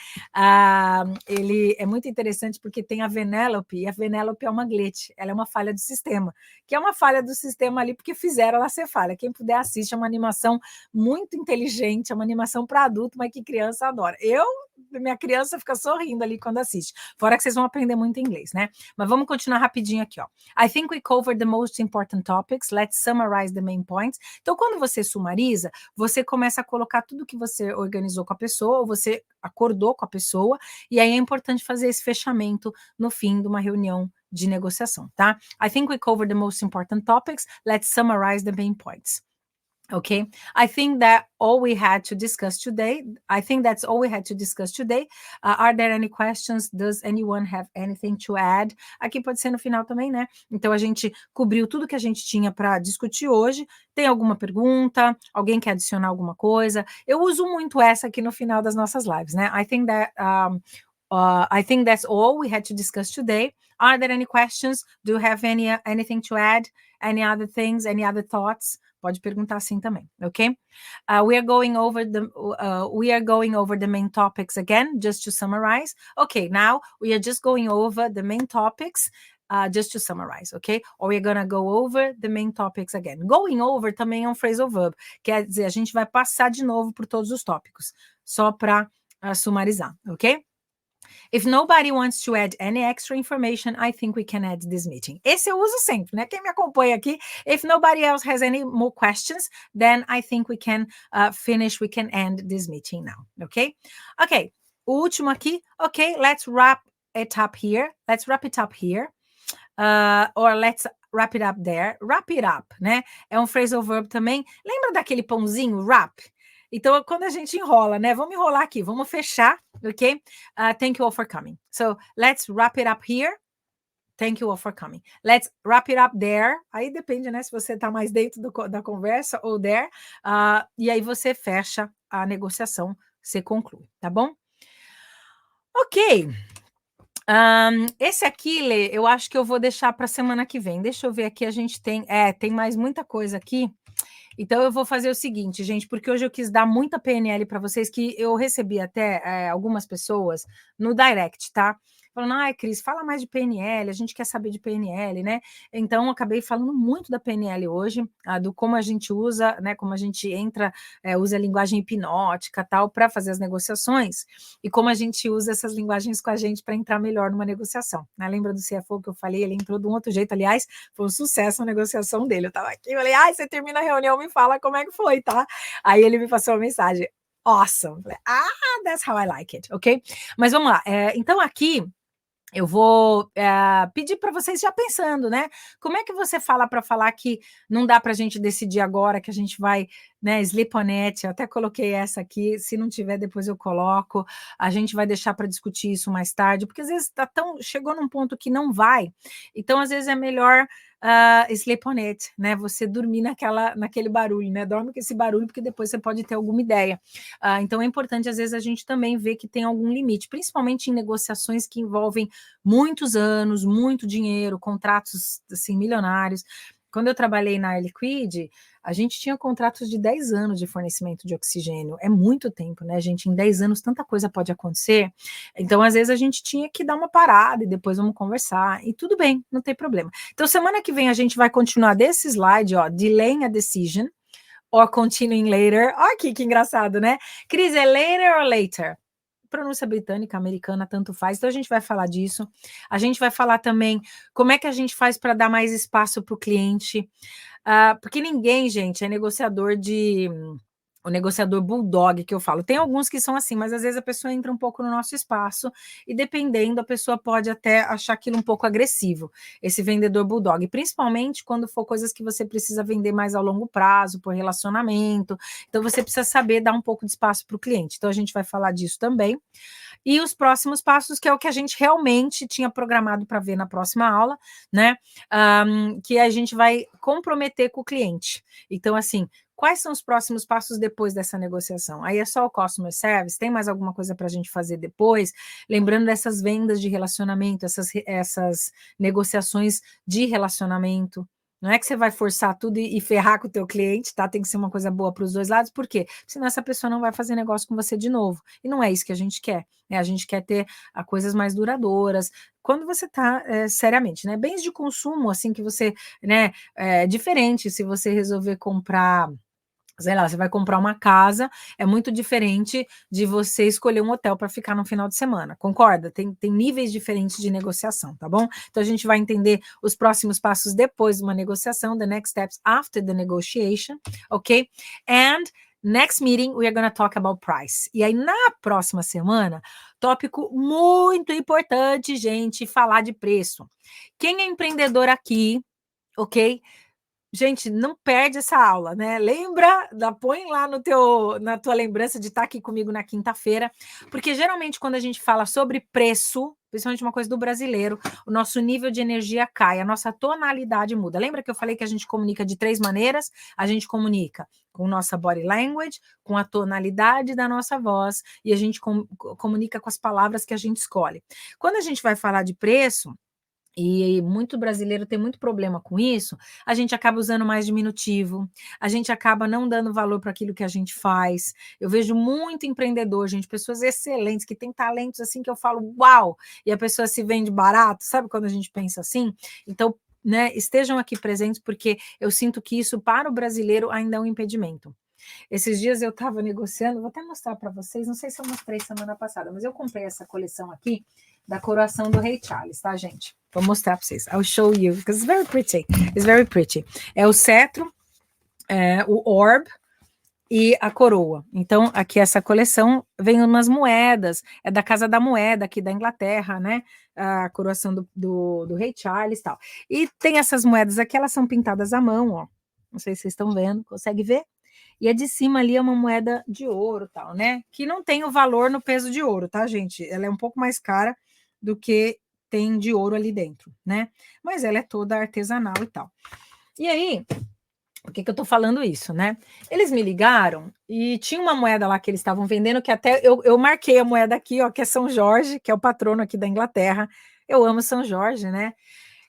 Ele é muito interessante porque tem a Vanellope, e a Vanellope é uma glitch, ela é uma falha do sistema, que é uma falha do sistema ali porque fizeram ela ser falha. Quem puder assistir, é uma animação muito inteligente, é uma animação para adulto, mas que criança adora. Minha criança fica sorrindo ali quando assiste. Fora que vocês vão aprender muito inglês, né? Mas vamos continuar rapidinho aqui, ó. I think we covered the most important topics. Let's summarize the main points. Então, quando você sumariza, você começa a colocar tudo que você organizou com a pessoa, ou você acordou com a pessoa, e aí é importante fazer esse fechamento no fim de uma reunião de negociação, tá? I think we covered the most important topics. Let's summarize the main points. Okay, I think that's all we had to discuss today. Are there any questions? Does anyone have anything to add? Aqui pode ser no final também, né? Então a gente cobriu tudo que a gente tinha para discutir hoje. Tem alguma pergunta? Alguém quer adicionar alguma coisa? Eu uso muito essa aqui no final das nossas lives, né? I think that's all we had to discuss today. Are there any questions? Do you have anything to add? Any other things? Any other thoughts? Pode perguntar assim também, ok? We are going over the main topics again, just to summarize. Okay, now we are just going over the main topics, just to summarize, okay? Or we're gonna go over the main topics again. Going over também é um phrasal verb, quer dizer, a gente vai passar de novo por todos os tópicos, só para sumarizar, ok? If nobody wants to add any extra information, I think we can end this meeting. Esse eu uso sempre, né? Quem me acompanha aqui, if nobody else has any more questions, then I think we can we can end this meeting now, okay? Okay, o último aqui, okay, let's wrap it up here. Or let's wrap it up there. Wrap it up, né? É um phrasal verb também. Lembra daquele pãozinho, wrap? Então, quando a gente enrola, né? Vamos enrolar aqui, vamos fechar, ok? Thank you all for coming. So, let's wrap it up here. Thank you all for coming. Let's wrap it up there. Aí depende, né? Se você está mais dentro da conversa ou there. E aí você fecha a negociação, você conclui, tá bom? Ok. Esse aqui, Lê, eu acho que eu vou deixar para a semana que vem. Deixa eu ver aqui, a gente tem mais muita coisa aqui. Então, eu vou fazer o seguinte, gente, porque hoje eu quis dar muita PNL para vocês, que eu recebi até algumas pessoas no direct, tá? Falando, ai, Cris, fala mais de PNL, a gente quer saber de PNL, né? Então, eu acabei falando muito da PNL hoje, do como a gente usa, né? Como a gente usa a linguagem hipnótica, tal, para fazer as negociações, e como a gente usa essas linguagens com a gente para entrar melhor numa negociação, né? Lembra do CFO que eu falei? Ele entrou de um outro jeito, aliás, foi um sucesso a negociação dele. Eu tava aqui, eu falei, ai, você termina a reunião, me fala como é que foi, tá? Aí ele me passou uma mensagem, awesome. Falei, that's how I like it, ok? Mas vamos lá, então aqui eu vou pedir para vocês já pensando, né? Como é que você fala para falar que não dá para a gente decidir agora, que a gente vai, né, sleep on it, eu até coloquei essa aqui, se não tiver depois eu coloco, a gente vai deixar para discutir isso mais tarde, porque às vezes chegou num ponto que não vai, então às vezes é melhor sleep on it, né? Você dormir naquele barulho, né? Dorme com esse barulho, porque depois você pode ter alguma ideia. Então é importante, às vezes, a gente também ver que tem algum limite, principalmente em negociações que envolvem muitos anos, muito dinheiro, contratos assim, milionários. Quando eu trabalhei na Air Liquide, a gente tinha contratos de 10 anos de fornecimento de oxigênio. É muito tempo, né, gente? Em 10 anos, tanta coisa pode acontecer. Então, às vezes, a gente tinha que dar uma parada e depois vamos conversar. E tudo bem, não tem problema. Então, semana que vem, a gente vai continuar desse slide, ó, delaying a decision or continuing later. Olha aqui, que engraçado, né? Cris, é later or later? Pronúncia britânica, americana, tanto faz. Então, a gente vai falar disso. A gente vai falar também como é que a gente faz para dar mais espaço para o cliente. Porque ninguém, gente, é negociador o negociador bulldog que eu falo. Tem alguns que são assim, mas às vezes a pessoa entra um pouco no nosso espaço e dependendo, a pessoa pode até achar aquilo um pouco agressivo, esse vendedor bulldog, principalmente quando for coisas que você precisa vender mais a longo prazo, por relacionamento. Então, você precisa saber dar um pouco de espaço para o cliente. Então, a gente vai falar disso também. E os próximos passos, que é o que a gente realmente tinha programado para ver na próxima aula, né? Que a gente vai comprometer com o cliente. Então, assim, Quais são os próximos passos depois dessa negociação? Aí é só o customer service? Tem mais alguma coisa para a gente fazer depois? Lembrando dessas vendas de relacionamento, essas negociações de relacionamento. Não é que você vai forçar tudo e ferrar com o teu cliente, tá? Tem que ser uma coisa boa para os dois lados, por quê? Senão essa pessoa não vai fazer negócio com você de novo. E não é isso que a gente quer, né? A gente quer ter coisas mais duradouras. Quando você está seriamente, né? Bens de consumo, assim, que você, né? É diferente se você resolver comprar, sei lá, você vai comprar uma casa, é muito diferente de você escolher um hotel para ficar no final de semana, concorda? Tem níveis diferentes de negociação, tá bom? Então a gente vai entender os próximos passos depois de uma negociação, the next steps after the negotiation, ok? And next meeting we are going to talk about price. E aí na próxima semana, tópico muito importante, gente, falar de preço. Quem é empreendedor aqui, ok? Gente, não perde essa aula, né? Lembra, põe lá na tua lembrança de estar aqui comigo na quinta-feira, porque geralmente quando a gente fala sobre preço, principalmente uma coisa do brasileiro, o nosso nível de energia cai, a nossa tonalidade muda. Lembra que eu falei que a gente comunica de 3 maneiras? A gente comunica com nossa body language, com a tonalidade da nossa voz, e a gente comunica com as palavras que a gente escolhe. Quando a gente vai falar de preço, e muito brasileiro tem muito problema com isso, a gente acaba usando mais diminutivo, a gente acaba não dando valor para aquilo que a gente faz. Eu vejo muito empreendedor, gente, pessoas excelentes, que têm talentos assim que eu falo, uau, e a pessoa se vende barato, sabe quando a gente pensa assim? Então, né, estejam aqui presentes, porque eu sinto que isso para o brasileiro ainda é um impedimento. Esses dias eu estava negociando, vou até mostrar para vocês, não sei se eu mostrei semana passada, mas eu comprei essa coleção aqui da coroação do Rei Charles, tá, gente? Vou mostrar para vocês. I'll show you, because it's very pretty. It's very pretty. É o cetro, o orb e a coroa. Então, aqui essa coleção vem umas moedas, é da Casa da Moeda aqui da Inglaterra, né? A coroação do Rei Charles e tal. E tem essas moedas aqui, elas são pintadas à mão, ó. Não sei se vocês estão vendo, consegue ver? E a de cima ali é uma moeda de ouro, tal, né? Que não tem o valor no peso de ouro, tá, gente? Ela é um pouco mais cara do que tem de ouro ali dentro, né? Mas ela é toda artesanal e tal. E aí, por que eu tô falando isso, né? Eles me ligaram e tinha uma moeda lá que eles estavam vendendo, que até eu marquei a moeda aqui, ó, que é São Jorge, que é o patrono aqui da Inglaterra. Eu amo São Jorge, né?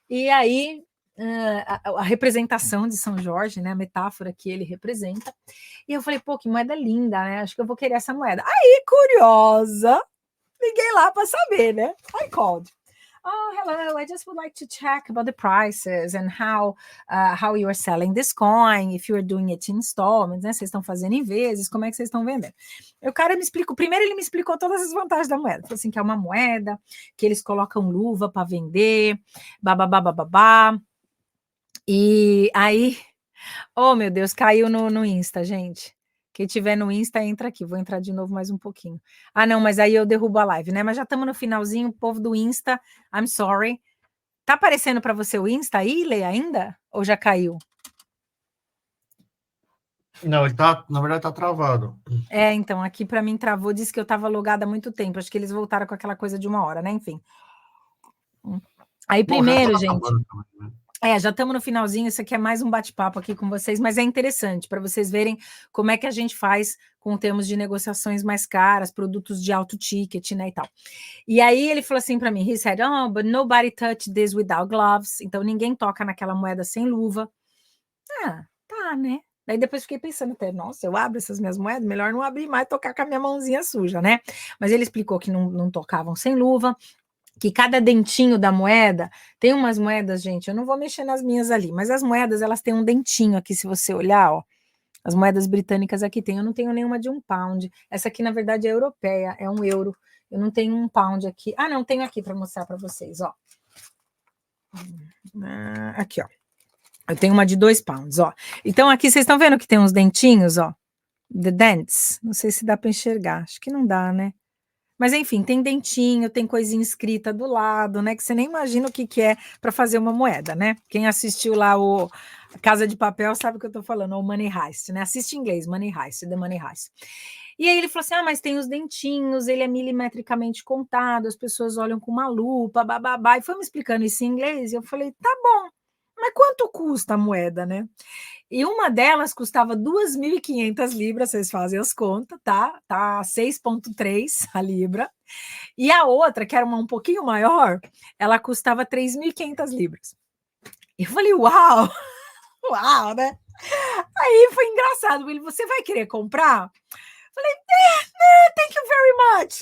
E aí, a representação de São Jorge, né? A metáfora que ele representa. E eu falei, pô, que moeda linda, né? Acho que eu vou querer essa moeda. Aí, curiosa, liguei lá para saber, né? I called. Oh, hello. I just would like to check about the prices and how you are selling this coin, if you are doing it in installments, né? Vocês estão fazendo em vezes, como é que vocês estão vendendo? O cara me explicou, primeiro ele me explicou todas as vantagens da moeda. Falou assim, que é uma moeda, que eles colocam luva para vender, bababá, bababá. E aí, oh meu Deus, caiu no Insta, gente. Quem tiver no Insta, entra aqui. Vou entrar de novo mais um pouquinho. Ah, não, mas aí eu derrubo a live, né? Mas já estamos no finalzinho, o povo do Insta, I'm sorry. Tá aparecendo para você o Insta aí, Lê, ainda? Ou já caiu? Não, ele tá, na verdade, tá travado. Então, aqui para mim travou, disse que eu estava logada há muito tempo. Acho que eles voltaram com aquela coisa de 1 hora, né? Enfim. Aí primeiro, gente... já estamos no finalzinho, isso aqui é mais um bate-papo aqui com vocês, mas é interessante para vocês verem como é que a gente faz com termos de negociações mais caras, produtos de alto ticket, né, e tal. E aí ele falou assim para mim, he said, oh, but nobody touched this without gloves, então ninguém toca naquela moeda sem luva. Tá, né? Daí depois fiquei pensando até, nossa, eu abro essas minhas moedas, melhor não abrir mais, tocar com a minha mãozinha suja, né? Mas ele explicou que não tocavam sem luva, que cada dentinho da moeda, tem umas moedas, gente, eu não vou mexer nas minhas ali, mas as moedas, elas têm um dentinho aqui, se você olhar, ó, as moedas britânicas aqui tem, eu não tenho nenhuma de £1, essa aqui, na verdade, é europeia, é €1, eu não tenho £1 aqui, não, tenho aqui para mostrar para vocês, ó, aqui, ó, eu tenho uma de £2, ó, então aqui vocês estão vendo que tem uns dentinhos, ó, the dents, não sei se dá para enxergar, acho que não dá, né? Mas enfim, tem dentinho, tem coisinha escrita do lado, né? Que você nem imagina o que é para fazer uma moeda, né? Quem assistiu lá o Casa de Papel sabe o que eu tô falando, o Money Heist, né? Assiste em inglês, Money Heist, The Money Heist. E aí ele falou assim, mas tem os dentinhos, ele é milimetricamente contado, as pessoas olham com uma lupa, bababá, e foi me explicando isso em inglês, e eu falei, tá bom, mas quanto custa a moeda, né? E uma delas custava 2.500 libras, vocês fazem as contas, tá? Tá 6,3 a libra. E a outra, que era uma um pouquinho maior, ela custava 3.500 libras. E eu falei, uau! Uau, né? Aí foi engraçado. Ele, você vai querer comprar? Falei, thank you very much.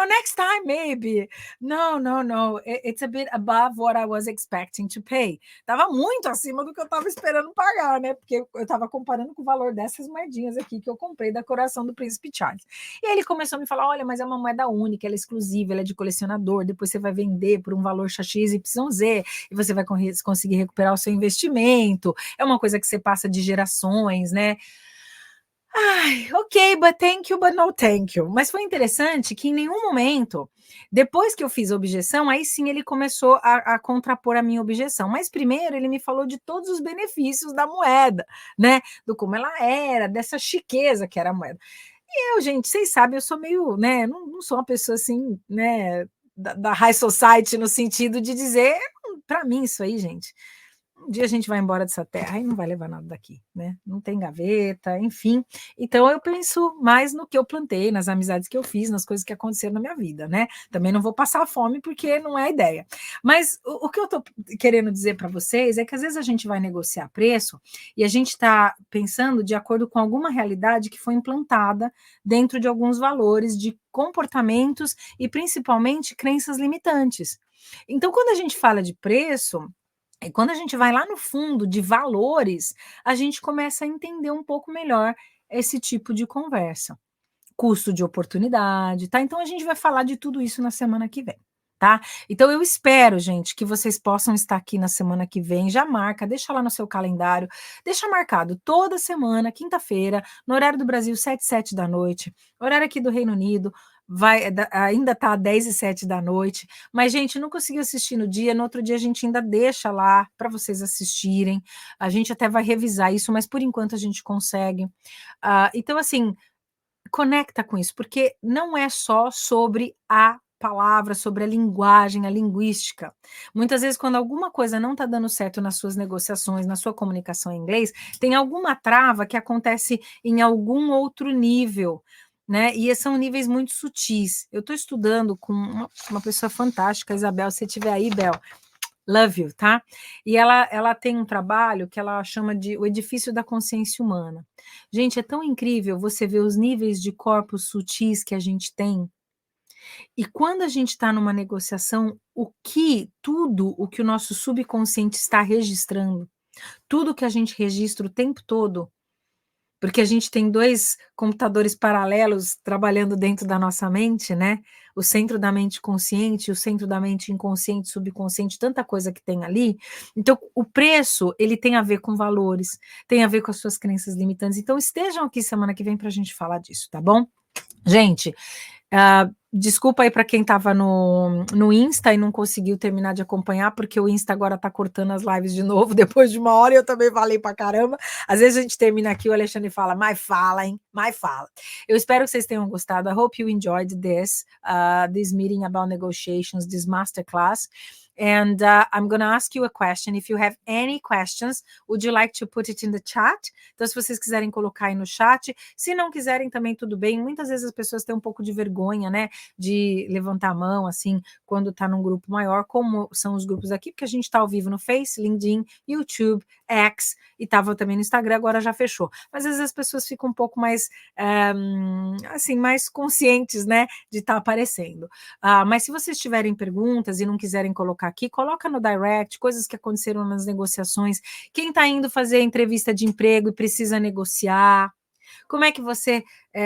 Next time, maybe. No. It's a bit above what I was expecting to pay. Tava muito acima do que eu tava esperando pagar, né? Porque eu tava comparando com o valor dessas moedinhas aqui que eu comprei da Coração do Príncipe Charles. E aí ele começou a me falar, olha, mas é uma moeda única, ela é exclusiva, ela é de colecionador, depois você vai vender por um valor XYZ e você vai conseguir recuperar o seu investimento. É uma coisa que você passa de gerações, né? Ai, ok, but no thank you. Mas foi interessante que em nenhum momento, depois que eu fiz a objeção, aí sim ele começou a contrapor a minha objeção. Mas primeiro ele me falou de todos os benefícios da moeda, né? Do como ela era, dessa chiqueza que era a moeda. E eu, gente, vocês sabem, eu sou meio, né? Não sou uma pessoa assim, né? Da high society no sentido de dizer, para mim, isso aí, gente. Um dia a gente vai embora dessa terra e não vai levar nada daqui, né? Não tem gaveta, enfim. Então eu penso mais no que eu plantei, nas amizades que eu fiz, nas coisas que aconteceram na minha vida, né? Também não vou passar fome porque não é a ideia. Mas o que eu tô querendo dizer para vocês é que às vezes a gente vai negociar preço e a gente está pensando de acordo com alguma realidade que foi implantada dentro de alguns valores de comportamentos e principalmente crenças limitantes. Então, quando a gente fala de preço, e quando a gente vai lá no fundo de valores, a gente começa a entender um pouco melhor esse tipo de conversa. Custo de oportunidade, tá? Então a gente vai falar de tudo isso na semana que vem, tá? Então eu espero, gente, que vocês possam estar aqui na semana que vem. Já marca, deixa lá no seu calendário, deixa marcado toda semana, quinta-feira, no horário do Brasil, 7 da noite, horário aqui do Reino Unido, ainda tá 10 da noite, mas, gente, não conseguiu assistir no dia, no outro dia a gente ainda deixa lá para vocês assistirem, a gente até vai revisar isso, mas por enquanto a gente consegue. Então, assim, conecta com isso, porque não é só sobre a palavra, sobre a linguagem, a linguística. Muitas vezes, quando alguma coisa não está dando certo nas suas negociações, na sua comunicação em inglês, tem alguma trava que acontece em algum outro nível, né? E são níveis muito sutis. Eu estou estudando com uma pessoa fantástica, Isabel, se você estiver aí, Bel, love you, tá? E ela tem um trabalho que ela chama de o edifício da consciência humana. Gente, é tão incrível você ver os níveis de corpos sutis que a gente tem. E quando a gente está numa negociação, tudo o que o nosso subconsciente está registrando, tudo que a gente registra o tempo todo, porque a gente tem 2 computadores paralelos trabalhando dentro da nossa mente, né? O centro da mente consciente, o centro da mente inconsciente, subconsciente, tanta coisa que tem ali. Então, o preço, ele tem a ver com valores, tem a ver com as suas crenças limitantes. Então, estejam aqui semana que vem para a gente falar disso, tá bom? Gente, desculpa aí para quem estava no Insta e não conseguiu terminar de acompanhar, porque o Insta agora está cortando as lives de novo, depois de 1 hora, e eu também falei para caramba. Às vezes a gente termina aqui, o Alexandre fala, mas fala, hein? Mas fala. Eu espero que vocês tenham gostado. I hope you enjoyed this meeting about negotiations, this masterclass. And I'm going to ask you a question. If you have any questions, would you like to put it in the chat? Então, se vocês quiserem colocar aí no chat, se não quiserem também tudo bem. Muitas vezes as pessoas têm um pouco de vergonha, né, de levantar a mão, assim, quando tá num grupo maior, como são os grupos aqui, porque a gente tá ao vivo no Face, LinkedIn, YouTube, X, e tava também no Instagram, agora já fechou. Mas às vezes as pessoas ficam um pouco mais, assim, mais conscientes, né, de estar aparecendo. Mas se vocês tiverem perguntas e não quiserem colocar aqui, coloca no direct, coisas que aconteceram nas negociações, quem está indo fazer entrevista de emprego e precisa negociar, como é que você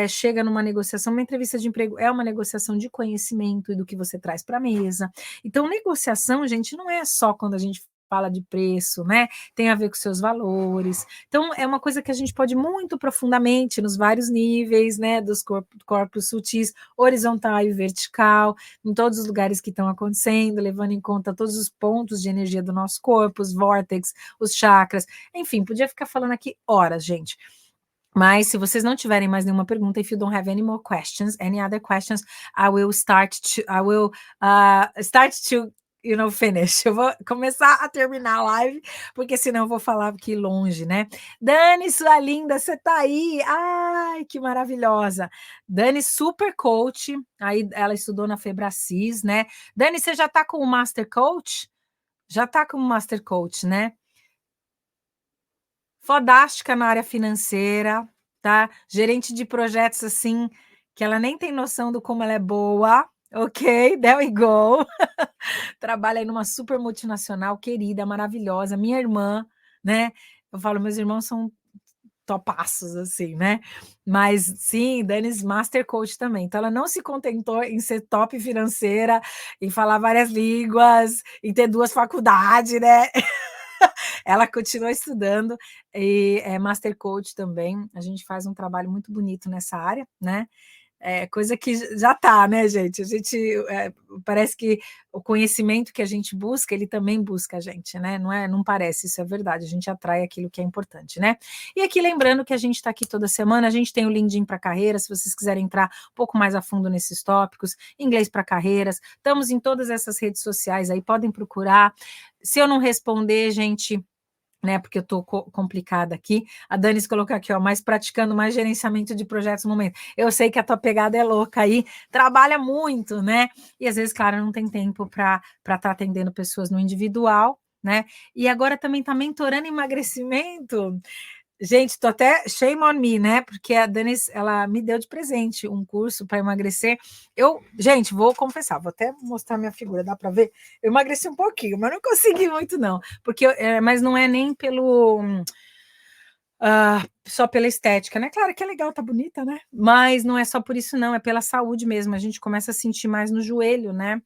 chega numa negociação? Uma entrevista de emprego é uma negociação de conhecimento e do que você traz para a mesa. Então, negociação, gente, não é só quando a gente fala de preço, né? Tem a ver com seus valores. Então, é uma coisa que a gente pode muito profundamente, nos vários níveis, né? Dos corpos sutis, horizontal e vertical, em todos os lugares que estão acontecendo, levando em conta todos os pontos de energia do nosso corpo, os vórtices, os chakras, enfim, podia ficar falando aqui horas, gente. Mas se vocês não tiverem mais nenhuma pergunta, if you don't have any more questions, any other questions, I will start to finish. Eu vou começar a terminar a live, porque senão eu vou falar aqui longe, né? Dani, sua linda, você tá aí? Ai, que maravilhosa. Dani, super coach, aí ela estudou na Febracis, né? Dani, você já tá com o Master Coach? Já tá com o Master Coach, né? Fodástica na área financeira, tá? Gerente de projetos, assim, que ela nem tem noção do como ela é boa. Ok, there we go. Trabalha aí numa super multinacional, querida, maravilhosa, minha irmã, né? Eu falo, meus irmãos são topaços, assim, né? Mas sim, Danis Master Coach também. Então, ela não se contentou em ser top financeira, em falar várias línguas, em ter 2 faculdades, né? Ela continua estudando e é Master Coach também. A gente faz um trabalho muito bonito nessa área, né? Coisa que já está, né, gente? A gente parece que o conhecimento que a gente busca, ele também busca a gente, né? Não parece, isso é verdade. A gente atrai aquilo que é importante, né? E aqui lembrando que a gente está aqui toda semana, a gente tem o LinkedIn para carreira, se vocês quiserem entrar um pouco mais a fundo nesses tópicos, inglês para carreiras, estamos em todas essas redes sociais aí, podem procurar. Se eu não responder, gente, né, porque eu estou complicada aqui. A Danis colocou aqui, ó, mais praticando mais gerenciamento de projetos no momento. Eu sei que a tua pegada é louca aí, trabalha muito, né? E às vezes, claro, não tem tempo para estar atendendo pessoas no individual, né? E agora também está mentorando emagrecimento. Gente, tô até shame on me, né? Porque a Danis, ela me deu de presente um curso para emagrecer. Gente, vou confessar, vou até mostrar minha figura, dá para ver? Eu emagreci um pouquinho, mas não consegui muito não, porque mas não é nem pelo só pela estética, né? Claro que é legal, tá bonita, né? Mas não é só por isso não, é pela saúde mesmo. A gente começa a sentir mais no joelho, né?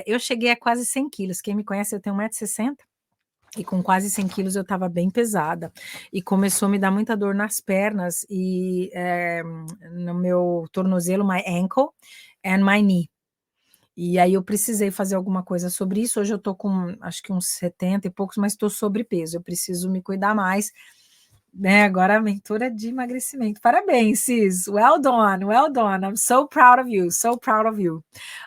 Eu cheguei a quase 100 quilos. Quem me conhece, eu tenho 1,60 m. E com quase 100 quilos eu estava bem pesada. E começou a me dar muita dor nas pernas e no meu tornozelo, my ankle and my knee. E aí eu precisei fazer alguma coisa sobre isso. Hoje eu tô com, acho que uns 70 e poucos, mas estou sobrepeso. Eu preciso me cuidar mais, né? Agora a mentora de emagrecimento. Parabéns, Cis. Well done, well done. I'm so proud of you, so proud of you.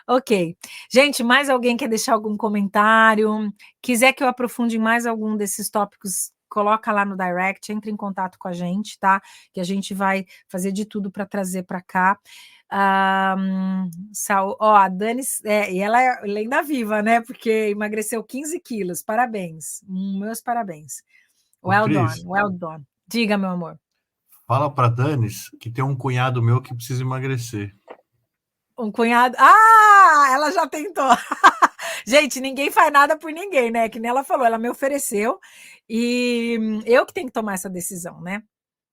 Ok. Gente, mais alguém quer deixar algum comentário? Quiser que eu aprofunde em mais algum desses tópicos, coloca lá no direct, entre em contato com a gente, tá? Que a gente vai fazer de tudo para trazer para cá. A Dani, e ela é lenda viva, né? Porque emagreceu 15 quilos. Parabéns. Meus parabéns. Well done, well done. Diga, meu amor. Fala para Danis que tem um cunhado meu que precisa emagrecer. Um cunhado. Ela já tentou. Gente, ninguém faz nada por ninguém, né? Que nem ela falou, ela me ofereceu e eu que tenho que tomar essa decisão, né?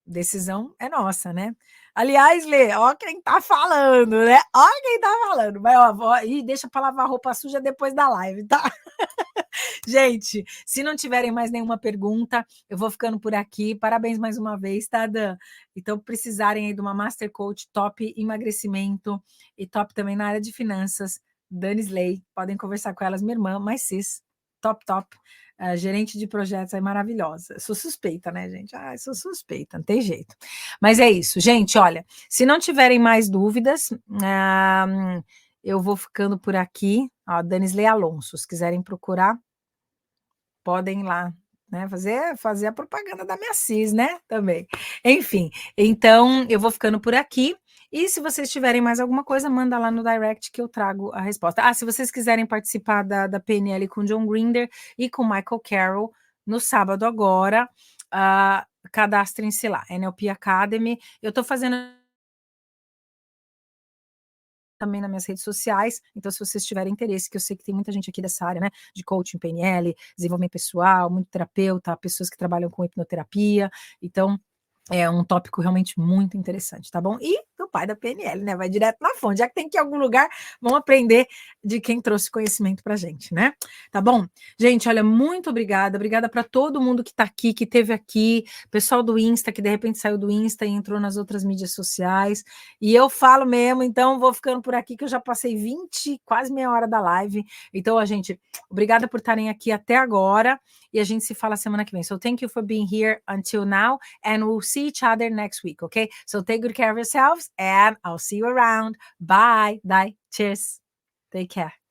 Decisão é nossa, né? Aliás, Lê, ó quem tá falando, né? Ó quem tá falando. Mas, ó, deixa pra lavar roupa suja depois da live, tá? Gente, se não tiverem mais nenhuma pergunta, eu vou ficando por aqui. Parabéns mais uma vez, tá, Dan? Então, precisarem aí de uma Master Coach top emagrecimento e top também na área de finanças, Dani Slay, podem conversar com elas, minha irmã, mas cis, top. Gerente de projetos aí maravilhosa. Sou suspeita, né, gente? Sou suspeita, não tem jeito. Mas é isso, gente. Olha, se não tiverem mais dúvidas, eu vou ficando por aqui. Ó, Danisley Alonso, se quiserem procurar, podem ir lá, né? Fazer a propaganda da minha CIS, né? Também. Enfim, então eu vou ficando por aqui. E se vocês tiverem mais alguma coisa, manda lá no direct que eu trago a resposta. Se vocês quiserem participar da PNL com John Grinder e com Michael Carroll no sábado agora, cadastrem-se lá, NLP Academy. Eu estou fazendo também nas minhas redes sociais, então se vocês tiverem interesse, que eu sei que tem muita gente aqui dessa área, né, de coaching, PNL, desenvolvimento pessoal, muito terapeuta, pessoas que trabalham com hipnoterapia, então é um tópico realmente muito interessante, tá bom? E do pai da PNL, né? Vai direto na fonte, já que tem que ir em algum lugar, vamos aprender de quem trouxe conhecimento pra gente, né? Tá bom? Gente, olha, muito obrigada para todo mundo que tá aqui, que esteve aqui, pessoal do Insta, que de repente saiu do Insta e entrou nas outras mídias sociais, e eu falo mesmo, então vou ficando por aqui, que eu já passei quase meia hora da live, então, gente, obrigada por estarem aqui até agora, e a gente se fala semana que vem. So, thank you for being here until now, and we'll see each other next week, okay? So take good care of yourselves, and I'll see you around. Bye. Cheers. Take care.